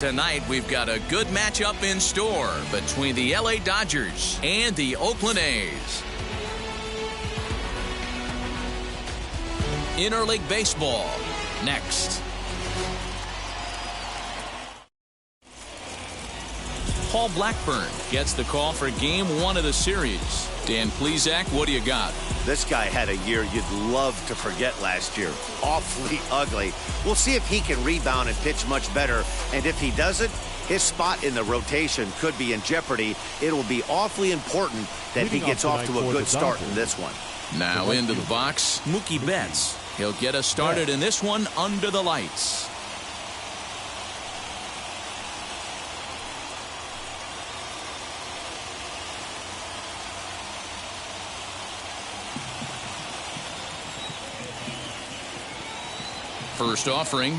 Tonight, we've got a good matchup in store between the LA Dodgers and the Oakland A's. Interleague Baseball, next. Paul Blackburn gets the call for Game 1 of the series. Dan Plesac, what do you got? This guy had a year you'd love to forget last year. Awfully ugly. We'll see if he can rebound and pitch much better. And if he doesn't, his spot in the rotation could be in jeopardy. It will be awfully important that he gets off to a good start in this one. Now into the box, Mookie Betts. He'll get us started in this one under the lights. First offering.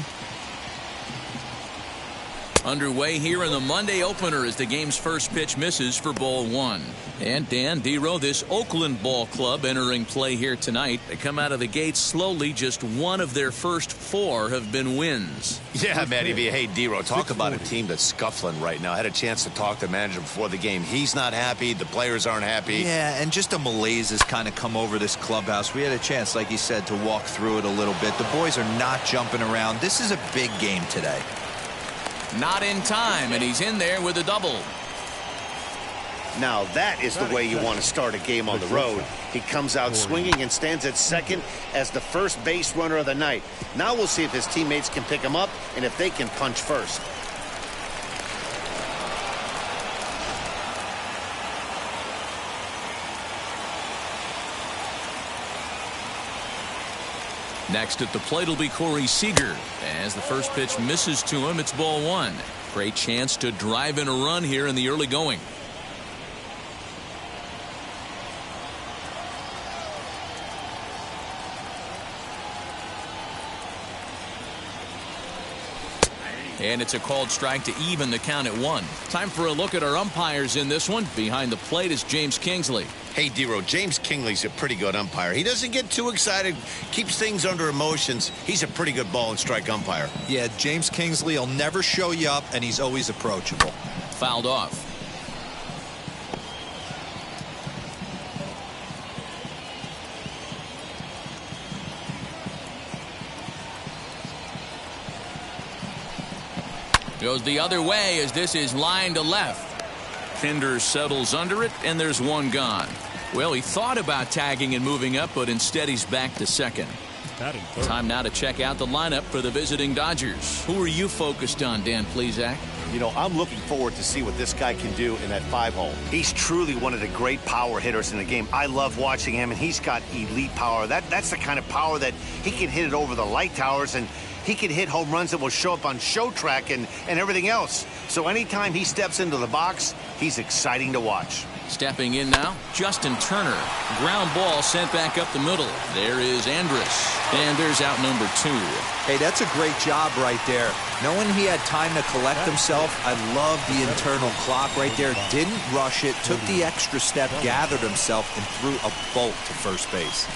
Underway here in the Monday opener as the game's first pitch misses for ball one. And Dan Dero, this Oakland ball club entering play here tonight. They come out of the gate slowly. Just one of their first 4 have been wins. Yeah, Matty V. Hey, Dero, talk about a team that's scuffling right now. I had a chance to talk to the manager before the game. He's not happy. The players aren't happy. Yeah, and just a malaise has kind of come over this clubhouse. We had a chance, like you said, to walk through it a little bit. The boys are not jumping around. This is a big game today. Not in time, and he's in there with a double. Now that is the way you want to start a game on the road. He comes out swinging and stands at second as the first base runner of the night. Now we'll see if his teammates can pick him up and if they can punch first. Next at the plate will be Corey Seager. As the first pitch misses to him, it's ball one. Great chance to drive in a run here in the early going. And it's a called strike to even the count at 1. Time for a look at our umpires in this one. Behind the plate is James Kingsley. Hey, Dero, James Kingsley's a pretty good umpire. He doesn't get too excited, keeps things under emotions. He's a pretty good ball and strike umpire. Yeah, James Kingsley will never show you up, and he's always approachable. Fouled off. Goes the other way as this is line to left. Pinder settles under it, and there's one gone. Well, he thought about tagging and moving up, but instead he's back to second. Time now to check out the lineup for the visiting Dodgers. Who are you focused on, Dan Plesac? You know, I'm looking forward to see what this guy can do in that 5-hole. He's truly one of the great power hitters in the game. I love watching him, and he's got elite power. That's the kind of power that he can hit it over the light towers, and he can hit home runs that will show up on show track and everything else. So anytime he steps into the box, he's exciting to watch. Stepping in now, Justin Turner. Ground ball sent back up the middle. There is Andrus. And there's out number 2. Hey, that's a great job right there. Knowing he had time to collect himself, I love the internal clock right there. Didn't rush it, took the extra step, gathered himself, and threw a bolt to first base.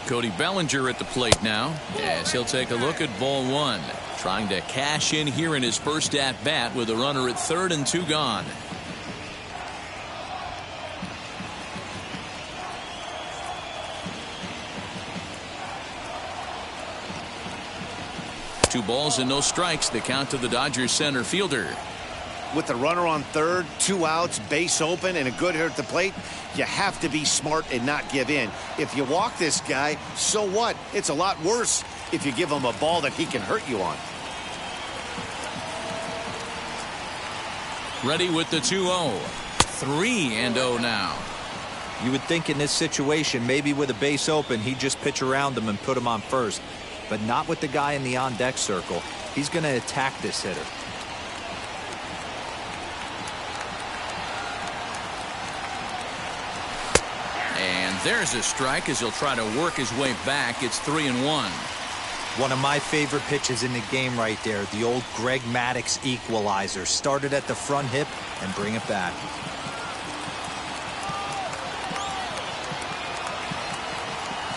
Cody Bellinger at the plate now. Yes, he'll take a look at ball one. Trying to cash in here in his first at-bat with a runner at third and 2 gone. Two balls and no strikes. The count to the Dodgers center fielder. With the runner on third, 2 outs, base open, and a good hitter at the plate, you have to be smart and not give in. If you walk this guy, so what? It's a lot worse if you give him a ball that he can hurt you on. Ready with the 2-0. 3-0 now. You would think in this situation, maybe with a base open, he'd just pitch around him and put him on first. But not with the guy in the on-deck circle. He's going to attack this hitter. There's a strike as he'll try to work his way back. It's 3-1. One of my favorite pitches in the game right there. The old Greg Maddux equalizer. Started at the front hip and bring it back.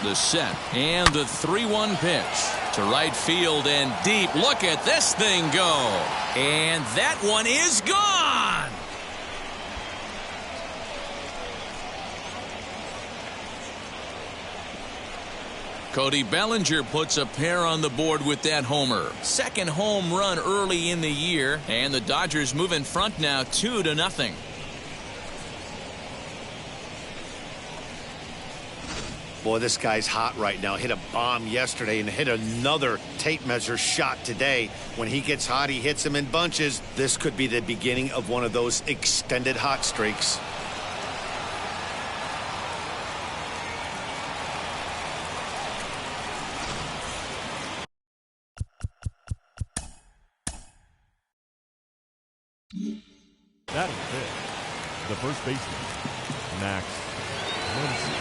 The set and the 3-1 pitch to right field and deep. Look at this thing go. And that one is gone. Cody Bellinger puts a pair on the board with that homer. Second home run early in the year, and the Dodgers move in front now 2-0. Boy, this guy's hot right now. Hit a bomb yesterday and hit another tape measure shot today. When he gets hot, he hits them in bunches. This could be the beginning of one of those extended hot streaks. Batting fifth, the first baseman, Max Muncy.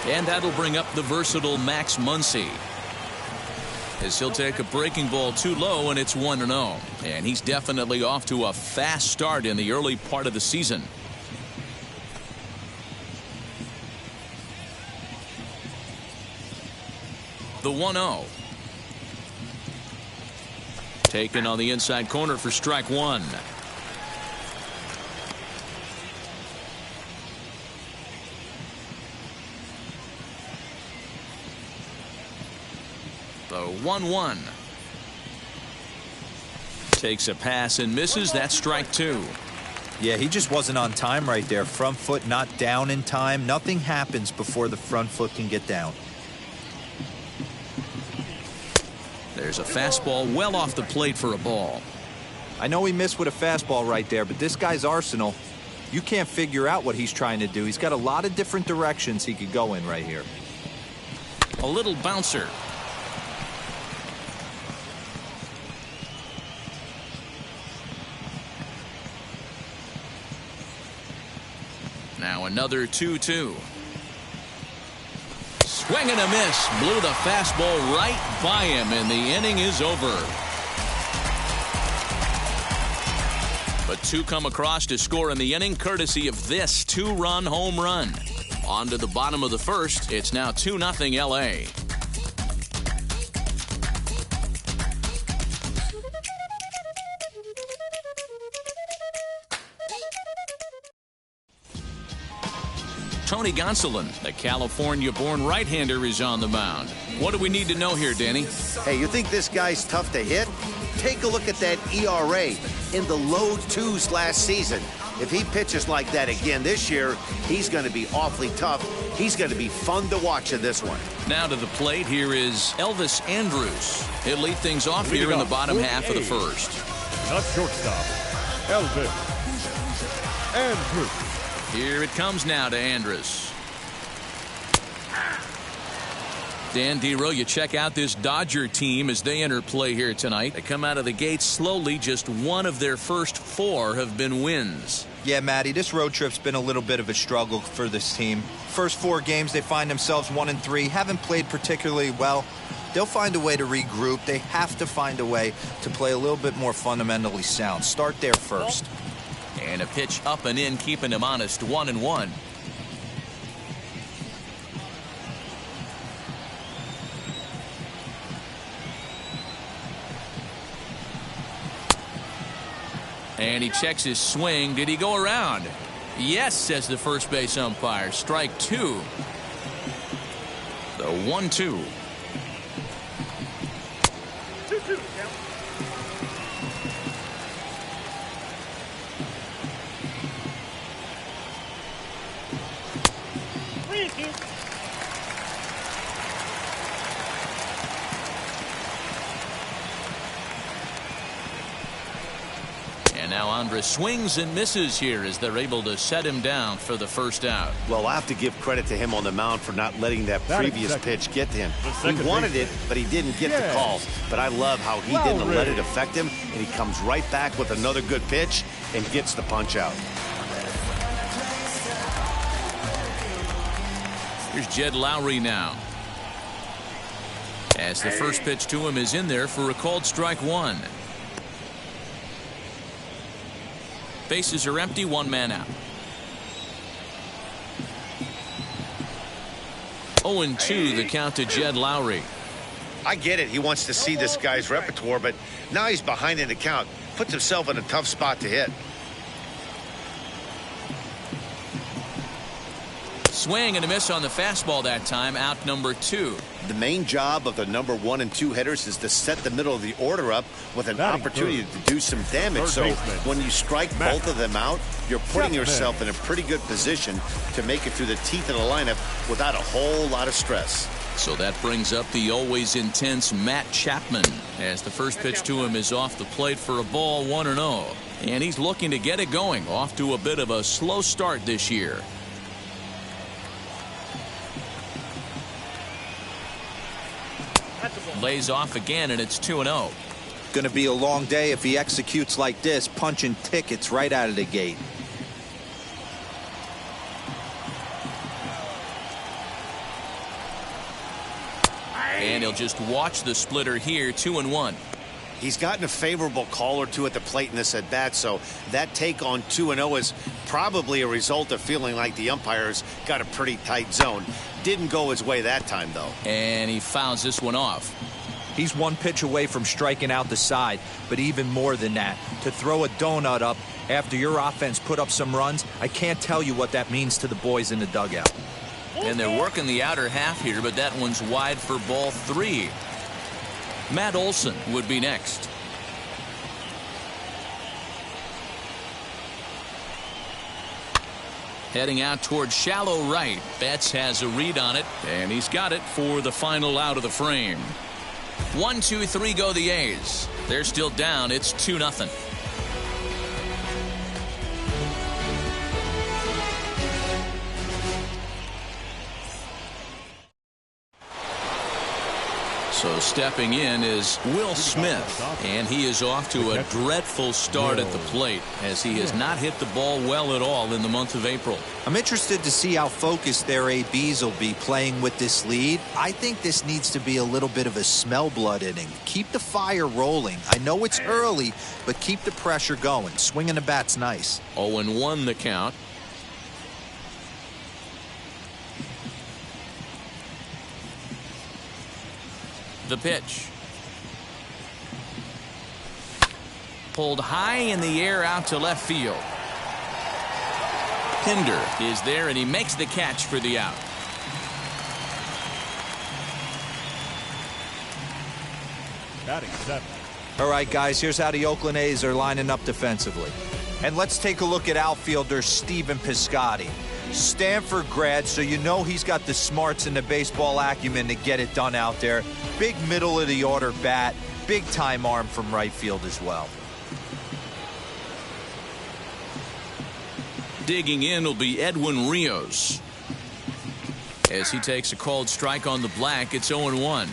And that'll bring up the versatile Max Muncy, as he'll take a breaking ball too low, and it's 1-0. And he's definitely off to a fast start in the early part of the season. The 1-0. Taken on the inside corner for strike one. The 1-1. Takes a pass and misses. That's strike two. Yeah, he just wasn't on time right there. Front foot not down in time. Nothing happens before the front foot can get down. There's a fastball well off the plate for a ball. I know he missed with a fastball right there, but this guy's arsenal, you can't figure out what he's trying to do. He's got a lot of different directions he could go in right here. A little bouncer. Now another 2-2. Swing and a miss. Blew the fastball right by him, and the inning is over. But two come across to score in the inning, courtesy of this two-run home run. On to the bottom of the first. It's now 2-0 LA. Tony Gonsolin, the California-born right-hander, is on the mound. What do we need to know here, Danny? Hey, you think this guy's tough to hit? Take a look at that ERA in the low twos last season. If he pitches like that again this year, he's going to be awfully tough. He's going to be fun to watch in this one. Now to the plate, here is Elvis Andrus. He'll lead things off here in the bottom half of the first. Not shortstop, Elvis Andrus. Here it comes now to Andrus. Dan Dero, you check out this Dodger team as they enter play here tonight. They come out of the gate slowly. Just one of their first four have been wins. Yeah, Matty, this road trip's been a little bit of a struggle for this team. First four games, they find themselves 1-3. Haven't played particularly well. They'll find a way to regroup. They have to find a way to play a little bit more fundamentally sound. Start there first. And a pitch up and in, keeping him honest, 1-1. And he checks his swing. Did he go around? Yes, says the first base umpire. Strike two. The 1-2. And now Andrus swings and misses here as they're able to set him down for the first out. Well, I have to give credit to him on the mound for not letting that previous pitch get to him. He wanted it, but he didn't get the call. But I love how he didn't let it affect him, and he comes right back with another good pitch and gets the punch out. Here's Jed Lowry now, as the first pitch to him is in there for a called strike one. Bases are empty, one man out. 0-2 the count to Jed Lowry. I get it. He wants to see this guy's repertoire, but now he's behind in the count. Puts himself in a tough spot to hit. Swing and a miss on the fastball that time, out number 2. The main job of the number 1 and 2 hitters is to set the middle of the order up with an opportunity to do some damage. So when you strike both of them out, you're putting yourself in a pretty good position to make it through the teeth of the lineup without a whole lot of stress. So that brings up the always intense Matt Chapman, as the first pitch to him is off the plate for a ball, 1-0. And he's looking to get it going, off to a bit of a slow start this year. Lays off again, and it's 2-0. Going to be a long day if he executes like this, punching tickets right out of the gate. And he'll just watch the splitter here, 2-1. He's gotten a favorable call or two at the plate in this at bat, so that take on 2-0 is probably a result of feeling like the umpires got a pretty tight zone. Didn't go his way that time, though. And he fouls this one off. He's one pitch away from striking out the side, but even more than that, to throw a donut up after your offense put up some runs, I can't tell you what that means to the boys in the dugout. And they're working the outer half here, but that one's wide for ball 3. Matt Olson would be next. Heading out towards shallow right. Betts has a read on it, and he's got it for the final out of the frame. 1-2-3 go the A's. They're still down. It's 2-0. So stepping in is Will Smith, and he is off to a dreadful start at the plate, as he has not hit the ball well at all in the month of April. I'm interested to see how focused their ABs will be playing with this lead. I think this needs to be a little bit of a smell blood inning. Keep the fire rolling. I know it's early, but keep the pressure going. Swinging the bat's nice. 0-1 the count. The pitch. Pulled high in the air out to left field. Pinder is there, and he makes the catch for the out. Batting 7. All right, guys, here's how the Oakland A's are lining up defensively. And let's take a look at outfielder Stephen Piscotty. Stanford grad, so you know he's got the smarts and the baseball acumen to get it done out there. Big middle of the order bat, big time arm from right field as well. Digging in will be Edwin Rios. As he takes a called strike on the black, it's 0-1.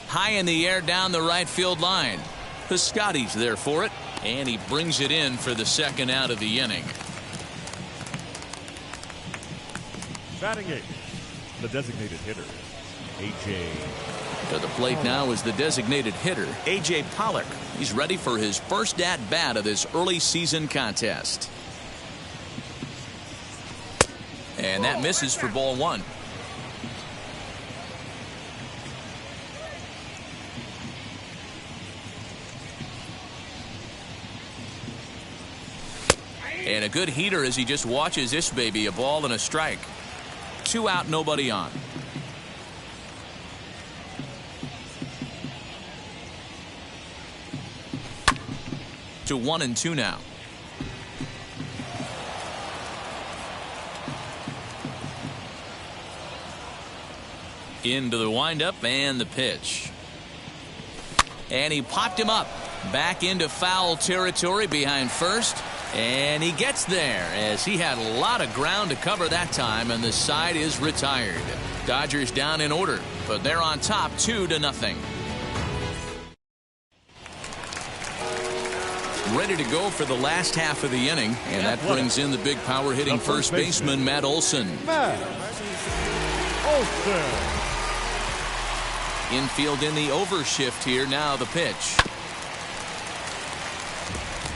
High in the air down the right field line. Piscotty's there for it, and he brings it in for the second out of the inning. Batting 8. The designated hitter, A.J. To the plate now is the designated hitter, A.J. Pollock. He's ready for his first at-bat of this early season contest. And that misses for ball 1. And a good heater as he just watches this baby, a ball and a strike. 2 out, nobody on. To 1-2 now. Into the windup and the pitch. And he popped him up. Back into foul territory behind first. And he gets there as he had a lot of ground to cover that time, and the side is retired. Dodgers down in order, but they're on top 2-0. Ready to go for the last half of the inning, and that brings in the big power hitting first baseman Matt Olson. Infield in the overshift here. Now the pitch.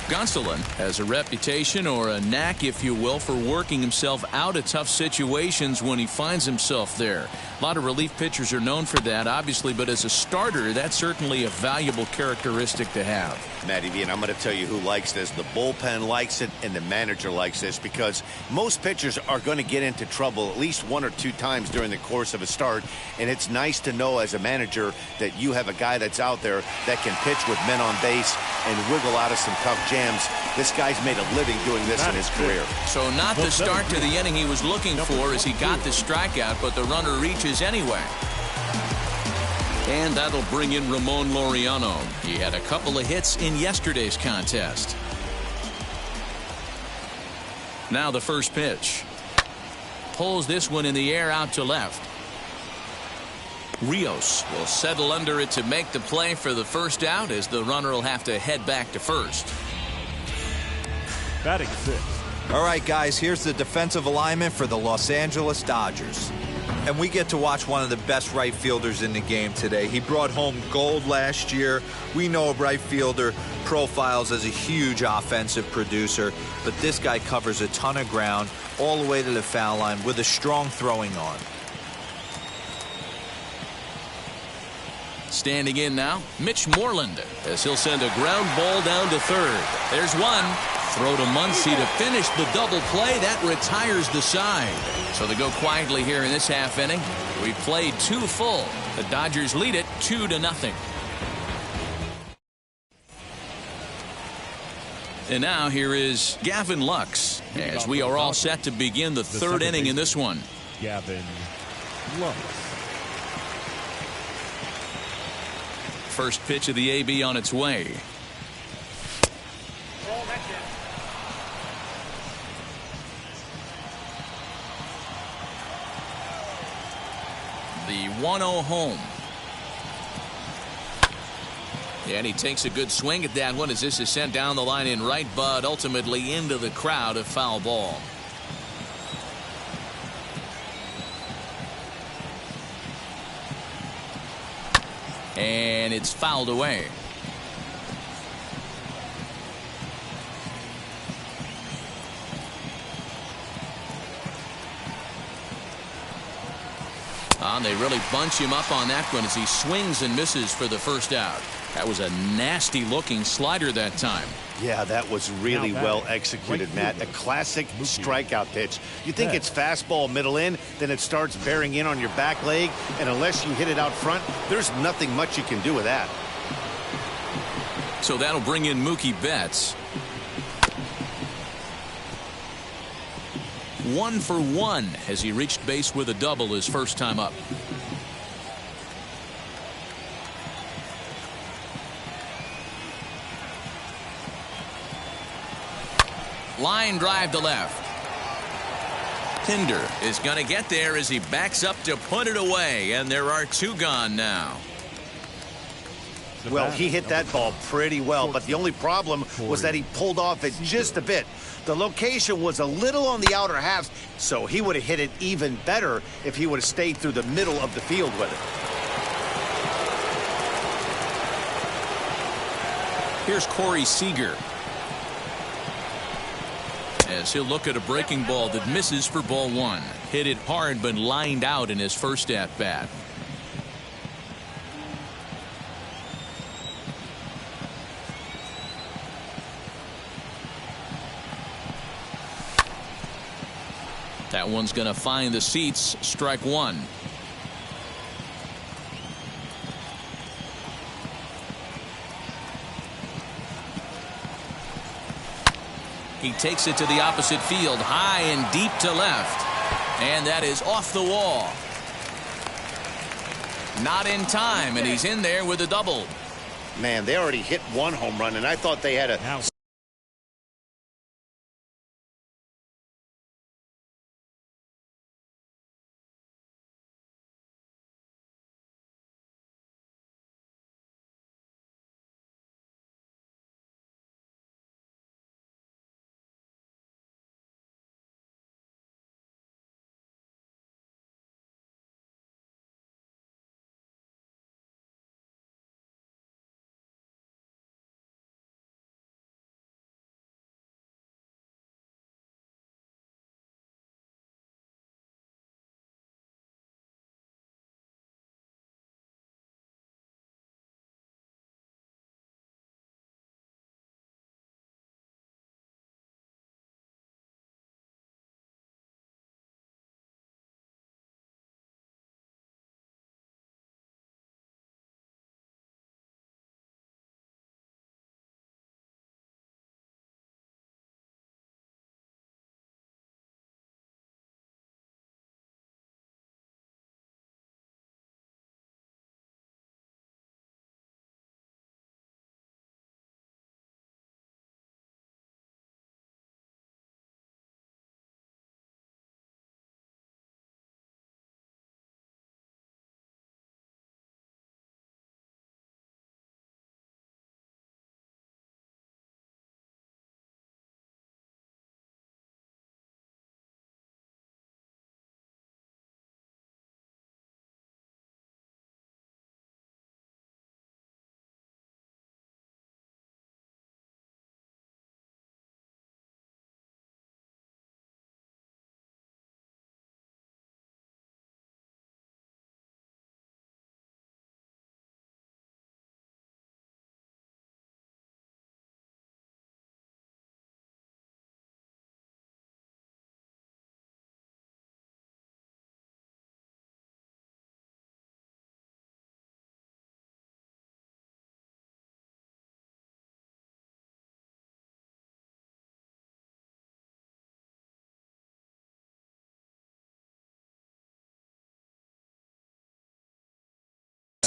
Gonsolin has a reputation, or a knack if you will, for working himself out of tough situations when he finds himself there. A lot of relief pitchers are known for that, obviously, but as a starter, that's certainly a valuable characteristic to have. Matty V, and I'm going to tell you who likes this. The bullpen likes it, and the manager likes this, because most pitchers are going to get into trouble at least 1 or 2 times during the course of a start, and it's nice to know as a manager that you have a guy that's out there that can pitch with men on base and wiggle out of some tough jams. This guy's made a living doing this in his career. So not the start to the inning he was looking for as he got the strikeout, but the runner reaches anyway. And that'll bring in Ramon Laureano. He had a couple of hits in yesterday's contest. Now the first pitch. Pulls this one in the air out to left. Rios will settle under it to make the play for the first out, as the runner will have to head back to first. Batting 6th. All right, guys, here's the defensive alignment for the Los Angeles Dodgers. And we get to watch one of the best right fielders in the game today. He brought home gold last year. We know a right fielder profiles as a huge offensive producer, but this guy covers a ton of ground all the way to the foul line with a strong throwing arm. Standing in now, Mitch Moreland, as he'll send a ground ball down to third. There's one. Throw to Muncy to finish the double play. That retires the side. So they go quietly here in this half inning. We've played 2 full. The Dodgers lead it 2-0. And now here is Gavin Lux, as we are all set to begin the third inning in this one. Gavin Lux. First pitch of the AB on its way. The 1-0 home. And he takes a good swing at that one as this is sent down the line in right, but ultimately into the crowd, a foul ball. And it's fouled away. And they really bunch him up on that one as he swings and misses for the first out. That was a nasty looking slider that time. Yeah, that was really well executed, Matt. A classic strikeout pitch. You think it's fastball middle in, then it starts bearing in on your back leg, and unless you hit it out front, there's nothing much you can do with that. So that'll bring in Mookie Betts. 1 for 1 as he reached base with a double his first time up. Line drive to left. Pinder is going to get there as he backs up to put it away, and there are 2 gone now. Well, he hit that ball pretty well, but the only problem was that he pulled off it just a bit. The location was a little on the outer half, so he would have hit it even better if he would have stayed through the middle of the field with it. Here's Corey Seager, as he'll look at a breaking ball that misses for ball 1. Hit it hard but lined out in his first at bat. That one's going to find the seats. Strike 1. He takes it to the opposite field, high and deep to left. And that is off the wall. Not in time, and he's in there with a double. Man, they already hit 1 home run, and I thought they had a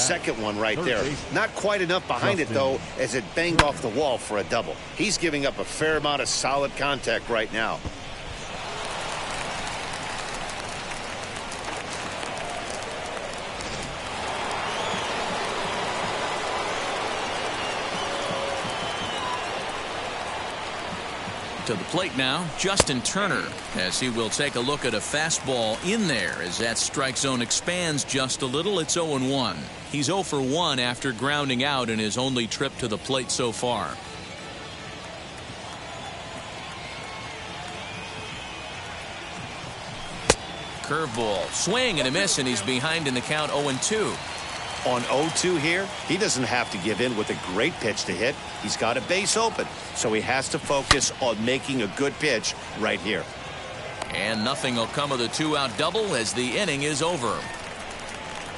second one right there. Not quite enough behind it, though, as it banged off the wall for a double. He's giving up a fair amount of solid contact right now. To the plate now, Justin Turner, as he will take a look at a fastball in there as that strike zone expands just a little. It's 0-1. He's 0 for 1 after grounding out in his only trip to the plate so far. Curveball, swing and a miss, and he's behind in the count 0-2. On 0-2 here, he doesn't have to give in with a great pitch to hit. He's got a base open, so he has to focus on making a good pitch right here. And nothing will come of the 2-out double as the inning is over.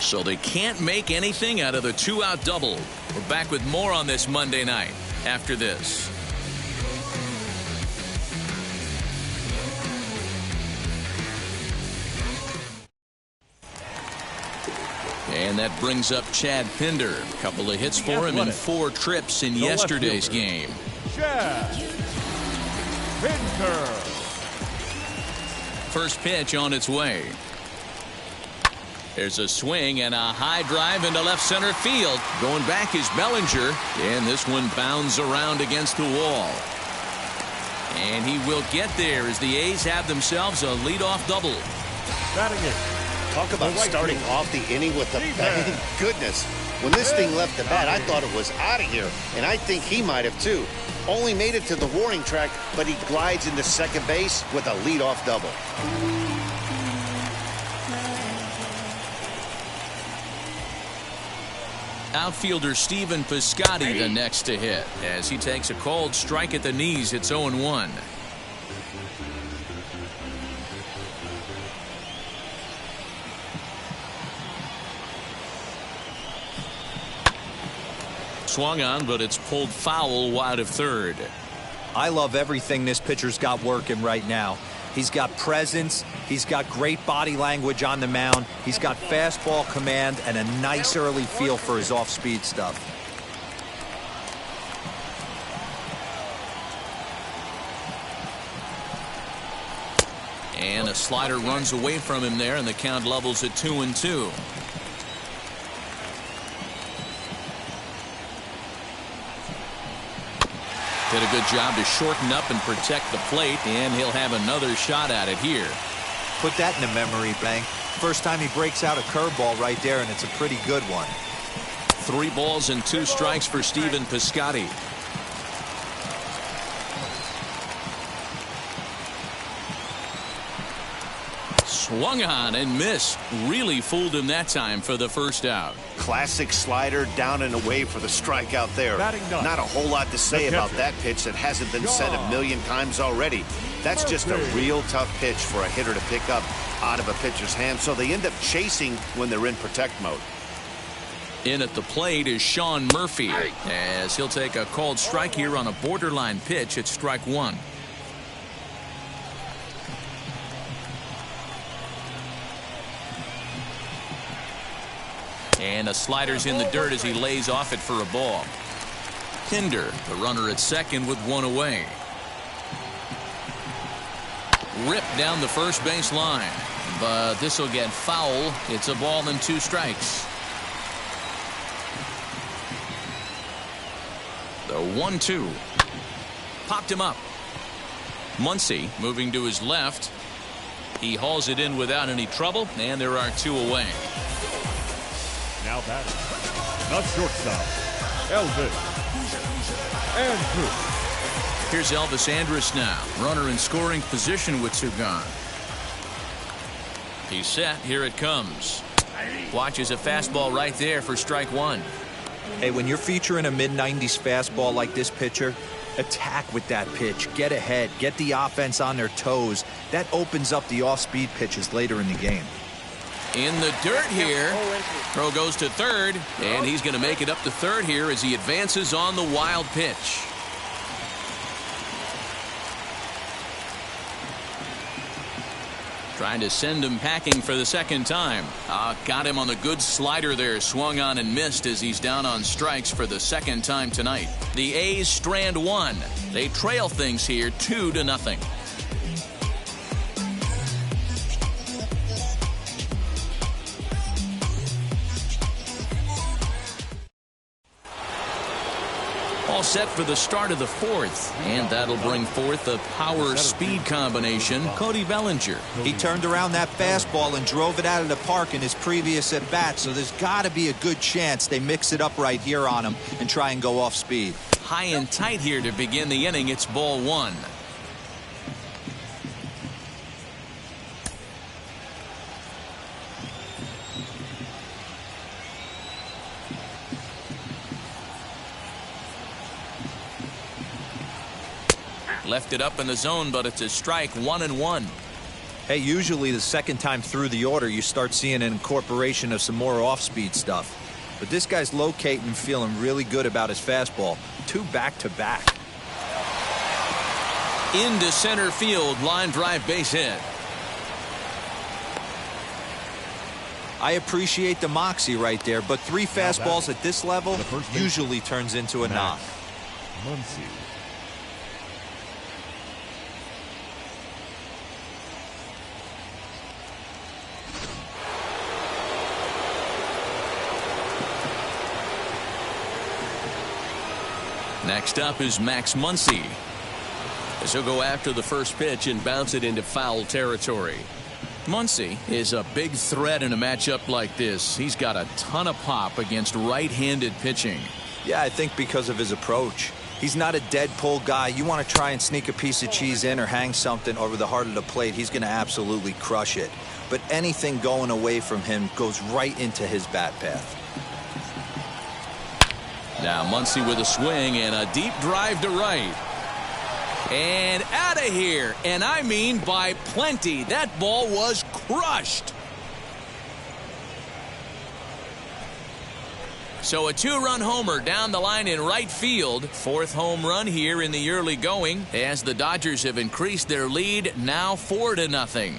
So they can't make anything out of the 2-out double. We're back with more on this Monday night after this. And that brings up Chad Pinder. A couple of hits for him in 4 trips in yesterday's game. Chad Pinder. First pitch on its way. There's a swing and a high drive into left center field. Going back is Bellinger, and this one bounds around against the wall. And he will get there as the A's have themselves a leadoff double. Batting it. Talk about starting off the inning with a bang. Goodness. When this thing left the bat, I thought it was out of here, and I think he might have too. Only made it to the warning track, but he glides into second base with a leadoff double. Outfielder Stephen Piscotty the next to hit as he takes a cold strike at the knees. It's 0-1. Swung on, but it's pulled foul wide of third. I love everything this pitcher's got working right now. He's got presence. He's got great body language on the mound. He's got fastball command and a nice early feel for his off-speed stuff. And a slider runs away from him there, and the count levels at 2-2. Did a good job to shorten up and protect the plate, and he'll have another shot at it here. Put that in the memory bank. First time he breaks out a curveball right there, and it's a pretty good one. 3 balls and 2 strikes for Stephen Piscotty. Swung on and missed. Really fooled him that time for the first out. Classic slider down and away for the strikeout there. Not a whole lot to say about that pitch that hasn't been said a million times already. That's just a real tough pitch for a hitter to pick up out of a pitcher's hand, so they end up chasing when they're in protect mode. In at the plate is Sean Murphy as he'll take a called strike here on a borderline pitch at strike 1. And a slider's in the dirt as he lays off it for a ball. Pinder, the runner at second with 1 away. Ripped down the first base line, but this will get foul. It's a ball and 2 strikes. The 1-2. Popped him up. Muncy moving to his left. He hauls it in without any trouble, and there are 2 away. Now batting, the shortstop, Elvis Andrus. Here's Elvis Andrus now. Runner in scoring position with 2 gone. He's set. Here it comes. Watches a fastball right there for strike 1. Hey, when you're featuring a mid-90s fastball like this pitcher, attack with that pitch. Get ahead. Get the offense on their toes. That opens up the off-speed pitches later in the game. In the dirt here. Throw goes to third, and he's going to make it up to third here as he advances on the wild pitch. Trying to send him packing for the second time. Got him on the good slider there. Swung on and missed as he's down on strikes for the second time tonight. The A's strand one. They trail things here 2-0. All set for the start of the fourth, and that'll bring forth a power-speed combination. Cody Bellinger. He turned around that fastball and drove it out of the park in his previous at-bat, so there's got to be a good chance they mix it up right here on him and try and go off speed. High and tight here to begin the inning. It's ball one. Left it up in the zone, but it's a strike. 1-1. Hey, usually the second time through the order, you start seeing an incorporation of some more off-speed stuff. But this guy's locating and feeling really good about his fastball. 2 back-to-back. Into center field. Line drive base hit. I appreciate the moxie right there, but 3 fastballs at this level usually turns into a knock. Muncy. Next up is Max Muncy, as he'll go after the first pitch and bounce it into foul territory. Muncy is a big threat in a matchup like this. He's got a ton of pop against right-handed pitching. Yeah, I think because of his approach. He's not a dead pull guy. You want to try and sneak a piece of cheese in or hang something over the heart of the plate, he's going to absolutely crush it. But anything going away from him goes right into his bat path. Now Muncy with a swing and a deep drive to right. And out of here. And I mean by plenty. That ball was crushed. So a 2-run homer down the line in right field. 4th home run here in the early going, as the Dodgers have increased their lead, now 4-0.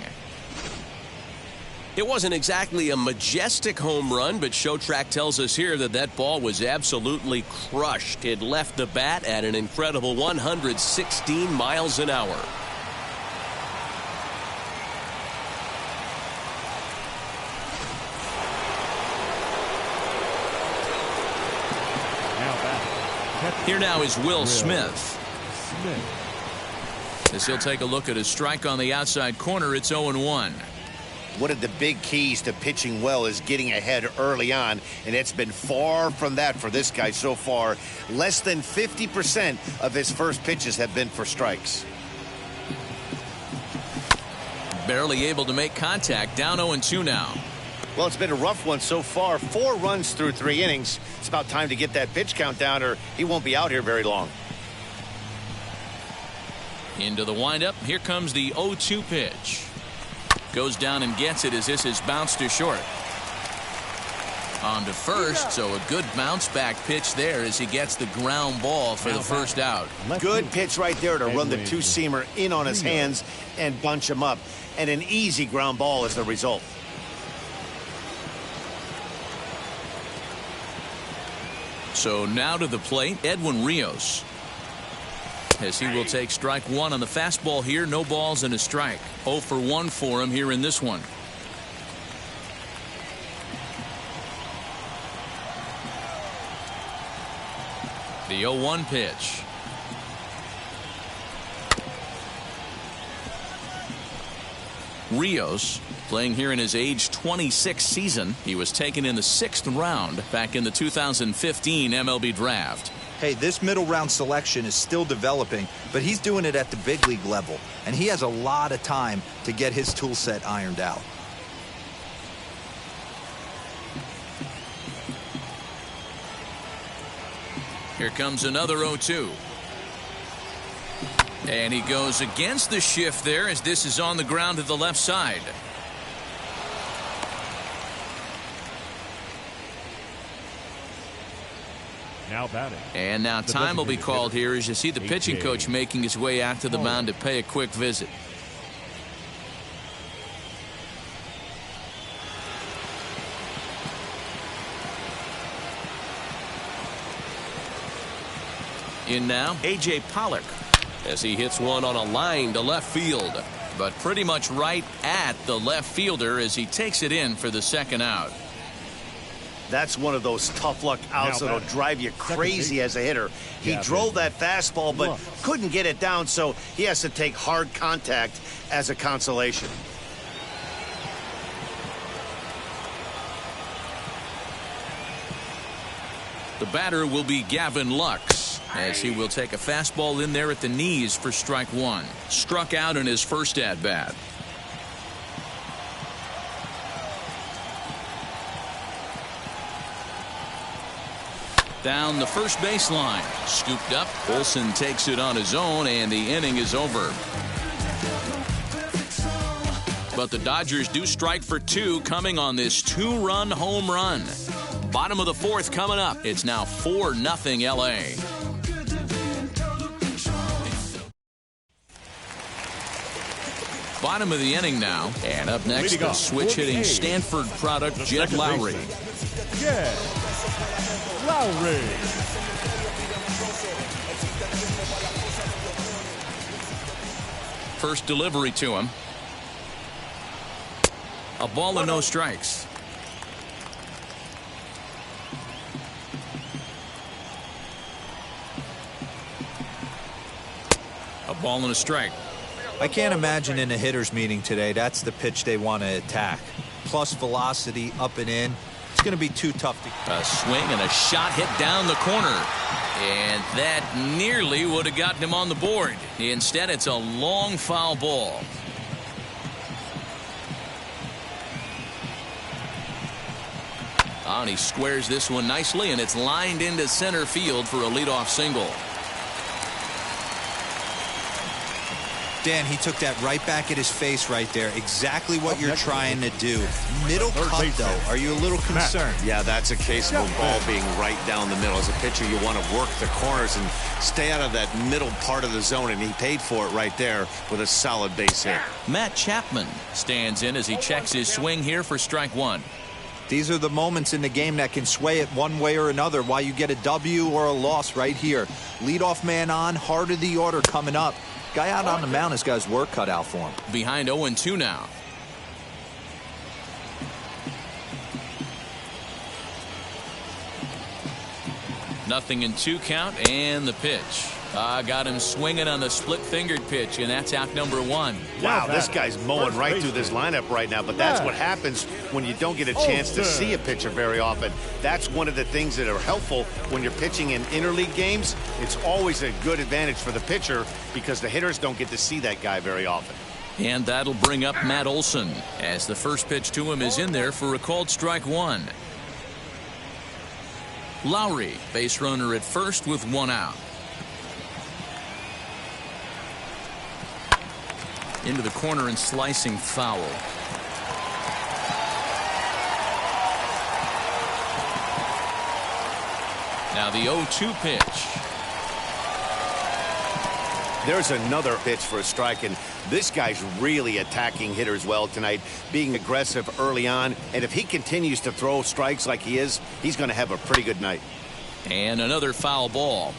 It wasn't exactly a majestic home run, but Showtrack tells us here that that ball was absolutely crushed. It left the bat at an incredible 116 miles an hour. Here now is Will Smith. As he'll take a look at his strike on the outside corner, it's 0-1. One of the big keys to pitching well is getting ahead early on, and it's been far from that for this guy so far. Less than 50% of his first pitches have been for strikes. Barely able to make contact. Down 0-2 now. Well, it's been a rough one so far. 4 runs through 3 innings. It's about time to get that pitch count down, or he won't be out here very long. Into the windup. Here comes the 0-2 pitch. Goes down and gets it as this is bounced to short. On to first, so a good bounce back pitch there as he gets the ground ball for the first out. Good pitch right there to run the 2-seamer in on his hands and bunch him up. And an easy ground ball as the result. So now to the plate, Edwin Rios, as he will take strike 1 on the fastball here. No balls and a strike. 0 for 1 for him here in this one. The 0-1 pitch. Rios playing here in his age 26 season. He was taken in the 6th round back in the 2015 MLB draft. Hey, this middle round selection is still developing, but he's doing it at the big league level, and he has a lot of time to get his tool set ironed out. Here comes another 0-2. And he goes against the shift there as this is on the ground to the left side. Now batting. And now time will be called here as you see the pitching coach making his way out to the mound to pay a quick visit. In now, A.J. Pollock, as he hits one on a line to left field, but pretty much right at the left fielder as he takes it in for the second out. That's one of those tough luck outs that'll drive you crazy as a hitter. He drove that fastball but couldn't get it down, so he has to take hard contact as a consolation. The batter will be Gavin Lux, as he will take a fastball in there at the knees for strike one. Struck out in his first at-bat. Down the first baseline. Scooped up. Olsen takes it on his own, and the inning is over. But the Dodgers do strike for two, coming on this two-run home run. Bottom of the fourth coming up. It's now 4-0 L.A. Bottom of the inning now. And up next, the switch-hitting Stanford product, Jed Lowry. Yeah. Lowry. First delivery to him. A ball and no strikes. A ball and a strike. I can't imagine in a hitter's meeting today that's the pitch they want to attack. Plus velocity up and in. It's going to be too tough to. A swing and a shot hit down the corner. And that nearly would have gotten him on the board. Instead, it's a long foul ball. And he squares this one nicely, and it's lined into center field for a leadoff single. Dan, he took that right back at his face right there. Exactly what you're trying to do. Middle cut, though. Are you a little concerned? Yeah, that's a case of a ball being right down the middle. As a pitcher, you want to work the corners and stay out of that middle part of the zone, and he paid for it right there with a solid base hit. Matt Chapman stands in as he checks his swing here for strike one. These are the moments in the game that can sway it one way or another, why you get a W or a loss right here. Leadoff man on, heart of the order coming up. Guy out on the mound has got his work cut out for him. Behind 0-2 now. Nothing in 2 count, and the pitch. Got him swinging on the split-fingered pitch, and that's out number 1. Wow, this guy's mowing right through this lineup right now, but that's what happens when you don't get a chance to see a pitcher very often. That's one of the things that are helpful when you're pitching in interleague games. It's always a good advantage for the pitcher because the hitters don't get to see that guy very often. And that'll bring up Matt Olson as the first pitch to him is in there for a called strike 1. Lowry, base runner at first with 1 out. Into the corner and slicing foul. Now the 0-2 pitch. There's another pitch for a strike, and this guy's really attacking hitters well tonight, being aggressive early on, and if he continues to throw strikes like he is, he's going to have a pretty good night. And another foul ball.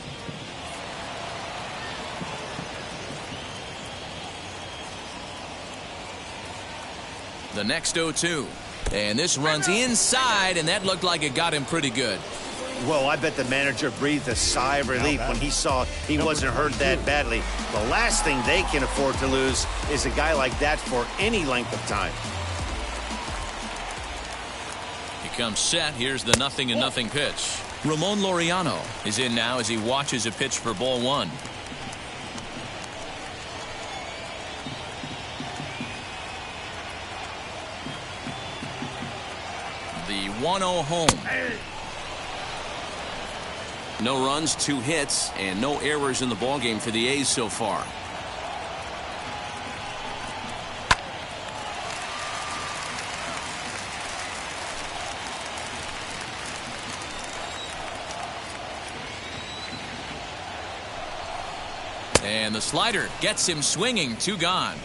The next 0-2. And this runs inside, and that looked like it got him pretty good. Well, I bet the manager breathed a sigh of relief when he saw he wasn't hurt that badly. The last thing they can afford to lose is a guy like that for any length of time. He comes set. Here's the 0-0 pitch. Ramon Laureano is in now as he watches a pitch for ball 1. The 1-0 home. No runs, 2 hits, and no errors in the ballgame for the A's so far. And the slider gets him swinging. 2 gone.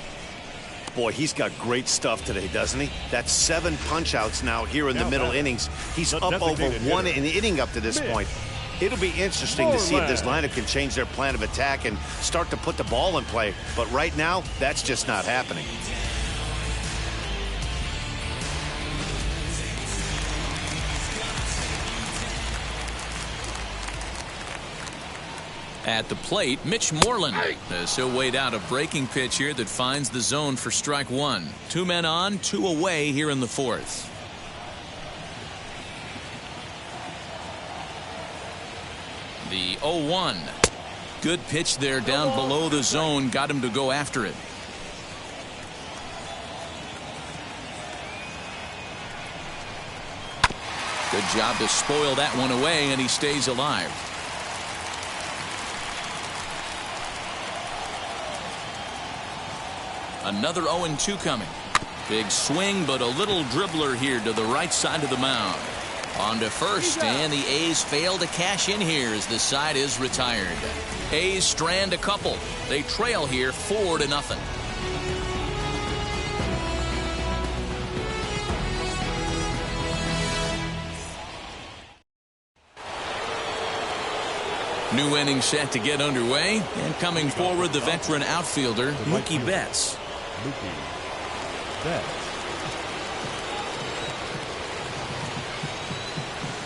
Boy, he's got great stuff today, doesn't he? That's 7 punch-outs now here in the middle innings. He's up over 1 in the inning up to this point. It'll be interesting to see if this lineup can change their plan of attack and start to put the ball in play. But right now, that's just not happening. At the plate, Mitch Moreland, as he'll wait out a breaking pitch here that finds the zone for strike one. 2 men on, 2 away here in the fourth. The 0-1. Good pitch there down below the zone. Got him to go after it. Good job to spoil that one away, and he stays alive. Another 0-2 coming. Big swing, but a little dribbler here to the right side of the mound. On to first, and the A's fail to cash in here as the side is retired. A's strand a couple. They trail here 4-0. New inning set to get underway, and coming forward the veteran outfielder Mookie Betts.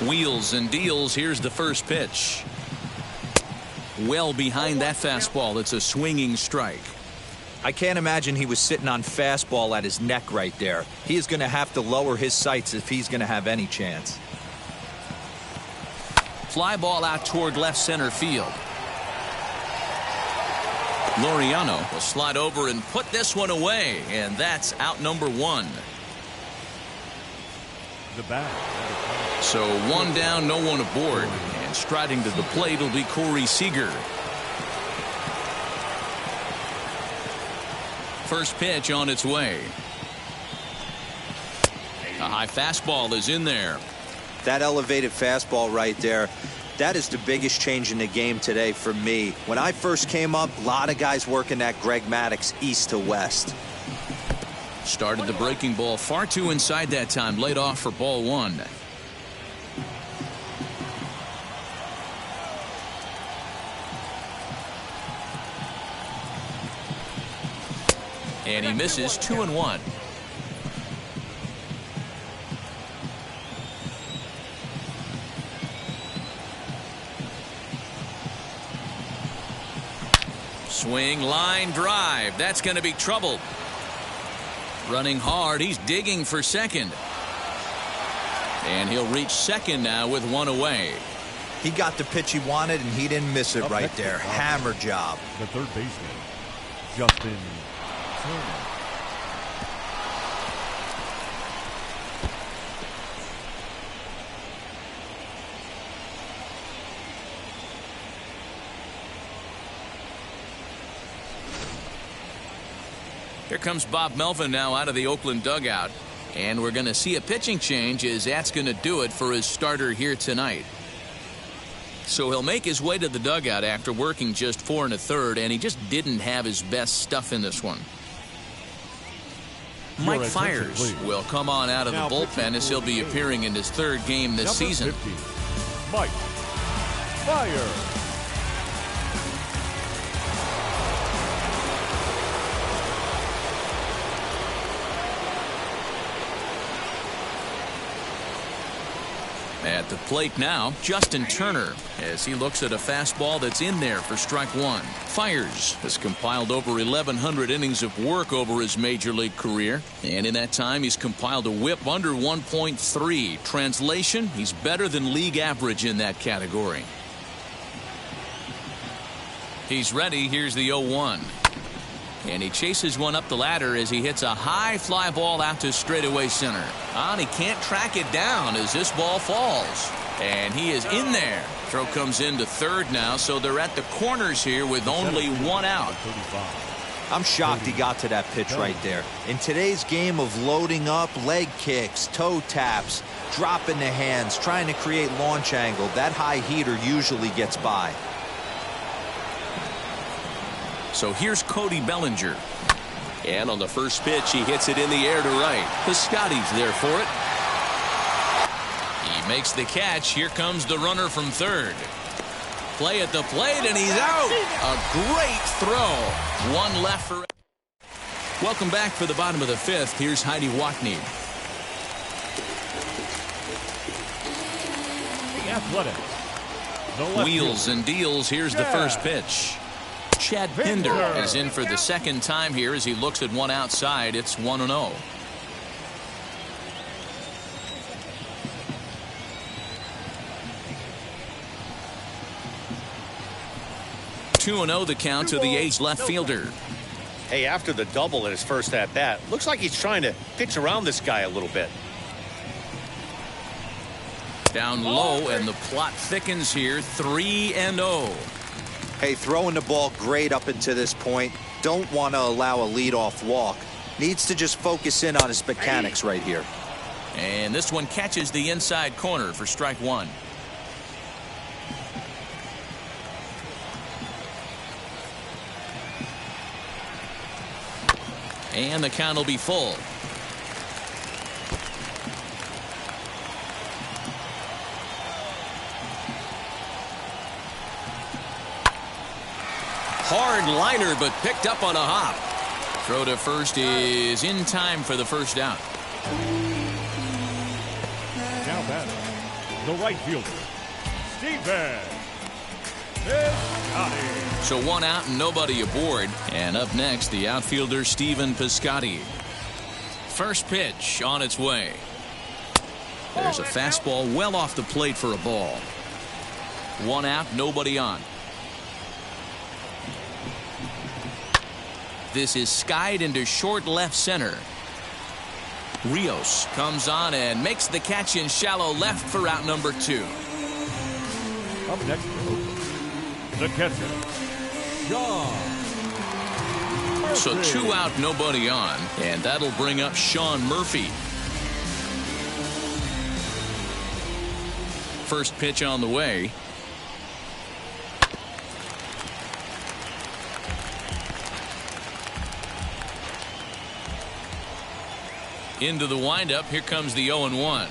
Wheels and deals. Here's the first pitch. Well behind that fastball. It's a swinging strike. I can't imagine he was sitting on fastball at his neck right there. He is going to have to lower his sights if he's going to have any chance. Fly ball out toward left center field. Laureano will slide over and put this one away, and that's out number 1. The bat. So 1 down, no one aboard, and striding to the plate will be Corey Seager. First pitch on its way. A high fastball is in there. That elevated fastball right there, that is the biggest change in the game today for me. When I first came up, a lot of guys working that Greg Maddux east to west. Started the breaking ball far too inside that time. Laid off for ball 1. And he misses 2-1. Swing, line drive. That's going to be trouble. Running hard. He's digging for second. And he'll reach second now with 1 away. He got the pitch he wanted, and he didn't miss it right there. Hammer job. The third baseman, Justin Turner. Here comes Bob Melvin now out of the Oakland dugout. And we're going to see a pitching change as that's going to do it for his starter here tonight. So he'll make his way to the dugout after working just 4 1/3, and he just didn't have his best stuff in this one. Mike Fiers will come on out of the bullpen as he'll be appearing in his 3rd game this season. 50, Mike Fiers. At the plate now, Justin Turner, as he looks at a fastball that's in there for strike 1. Fiers has compiled over 1,100 innings of work over his major league career, and in that time he's compiled a whip under 1.3. Translation, he's better than league average in that category. He's ready. Here's the 0-1. And he chases one up the ladder as he hits a high fly ball out to straightaway center. And he can't track it down as this ball falls. And he is in there. Throw comes into 3rd now, so they're at the corners here with only 1 out. I'm shocked he got to that pitch right there. In today's game of loading up, leg kicks, toe taps, dropping the hands, trying to create launch angle, that high heater usually gets by. So here's Cody Bellinger. And on the first pitch, he hits it in the air to right. The Scotties there for it. He Makes the catch. Here comes the runner from third. Play at the plate, and he's out. A great throw. One left for... Welcome back for the bottom of the fifth. Here's Heidi Watney. The Athletics. The left Wheels fielder. and deals. Here's the first pitch. Chad Pinder is in for the second time here as he looks at one outside. It's 1-0. 2-0 the count to the A's left fielder. Hey, after the double in his first at-bat, looks like he's trying to pitch around this guy a little bit. Down low, and the plot thickens here. 3-0. Hey, throwing the ball great up until this point. Don't want to allow a leadoff walk. Needs to just focus in on his mechanics right here. And this one catches the inside corner for strike one. And the count will be full. Hard liner, but picked up on a hop. Throw to first is in time for the first out. Now batting, the right fielder, Steven Piscotty. So one out and nobody aboard. And up next, the outfielder Steven Piscotty. First pitch on its way. There's a fastball well off the plate for a ball. One out, nobody on. This is skied into short left center. Rios comes on and makes the catch in shallow left for out number 2. Up next, the catcher, Sean. So 2 out, nobody on, and that'll bring up Sean Murphy. First pitch on the way. Into the windup. Here comes the 0-1.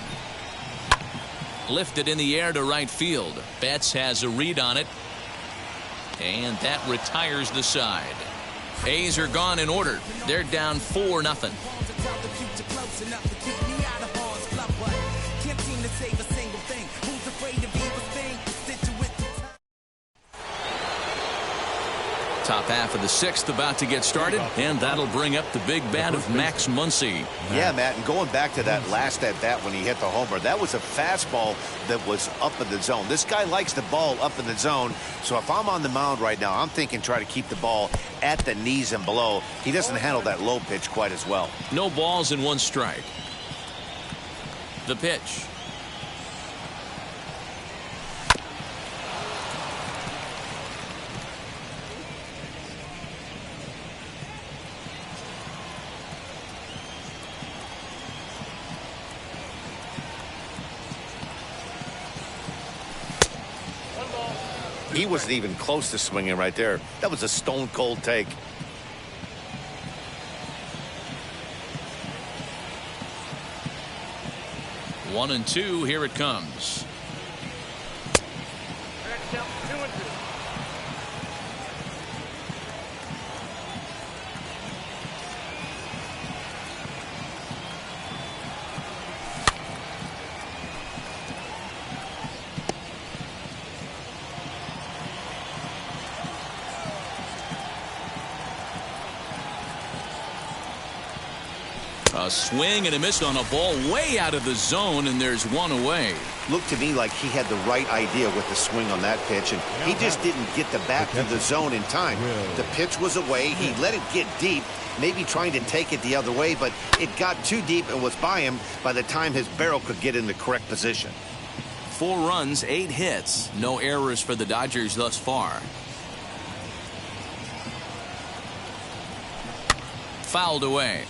Lifted in the air to right field. Betts has a read on it. And that retires the side. A's are gone in order. They're down 4-0. Top half of the 6th about to get started, and that'll bring up the big bat of Max Muncy. Yeah, Matt, and going back to that last at-bat when he hit the homer, that was a fastball that was up in the zone. This guy likes the ball up in the zone, so if I'm on the mound right now, I'm thinking try to keep the ball at the knees and below. He doesn't handle that low pitch quite as well. No balls and 1 strike. The pitch. He wasn't even close to swinging right there. That was a stone-cold take. One and two. Here it comes. A swing and a miss on a ball way out of the zone, and there's one away. Looked to me like he had the right idea with the swing on that pitch, and he just didn't get the bat to the zone in time. The pitch was away. He let it get deep, maybe trying to take it the other way, but it got too deep and was by him by the time his barrel could get in the correct position. 4 runs, 8 hits. No errors for the Dodgers thus far. Fouled away.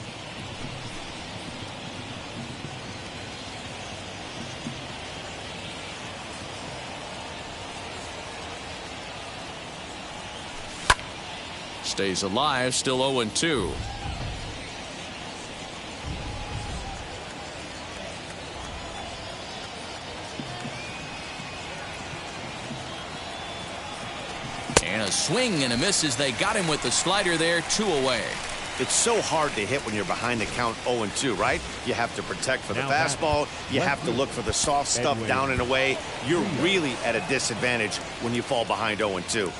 Stays alive, still 0-2. And a swing and a miss as they got him with the slider there, 2 away. It's so hard to hit when you're behind the count 0-2, right? You have to protect for the fastball. You have to look for the soft stuff down and away. You're really at a disadvantage when you fall behind 0-2.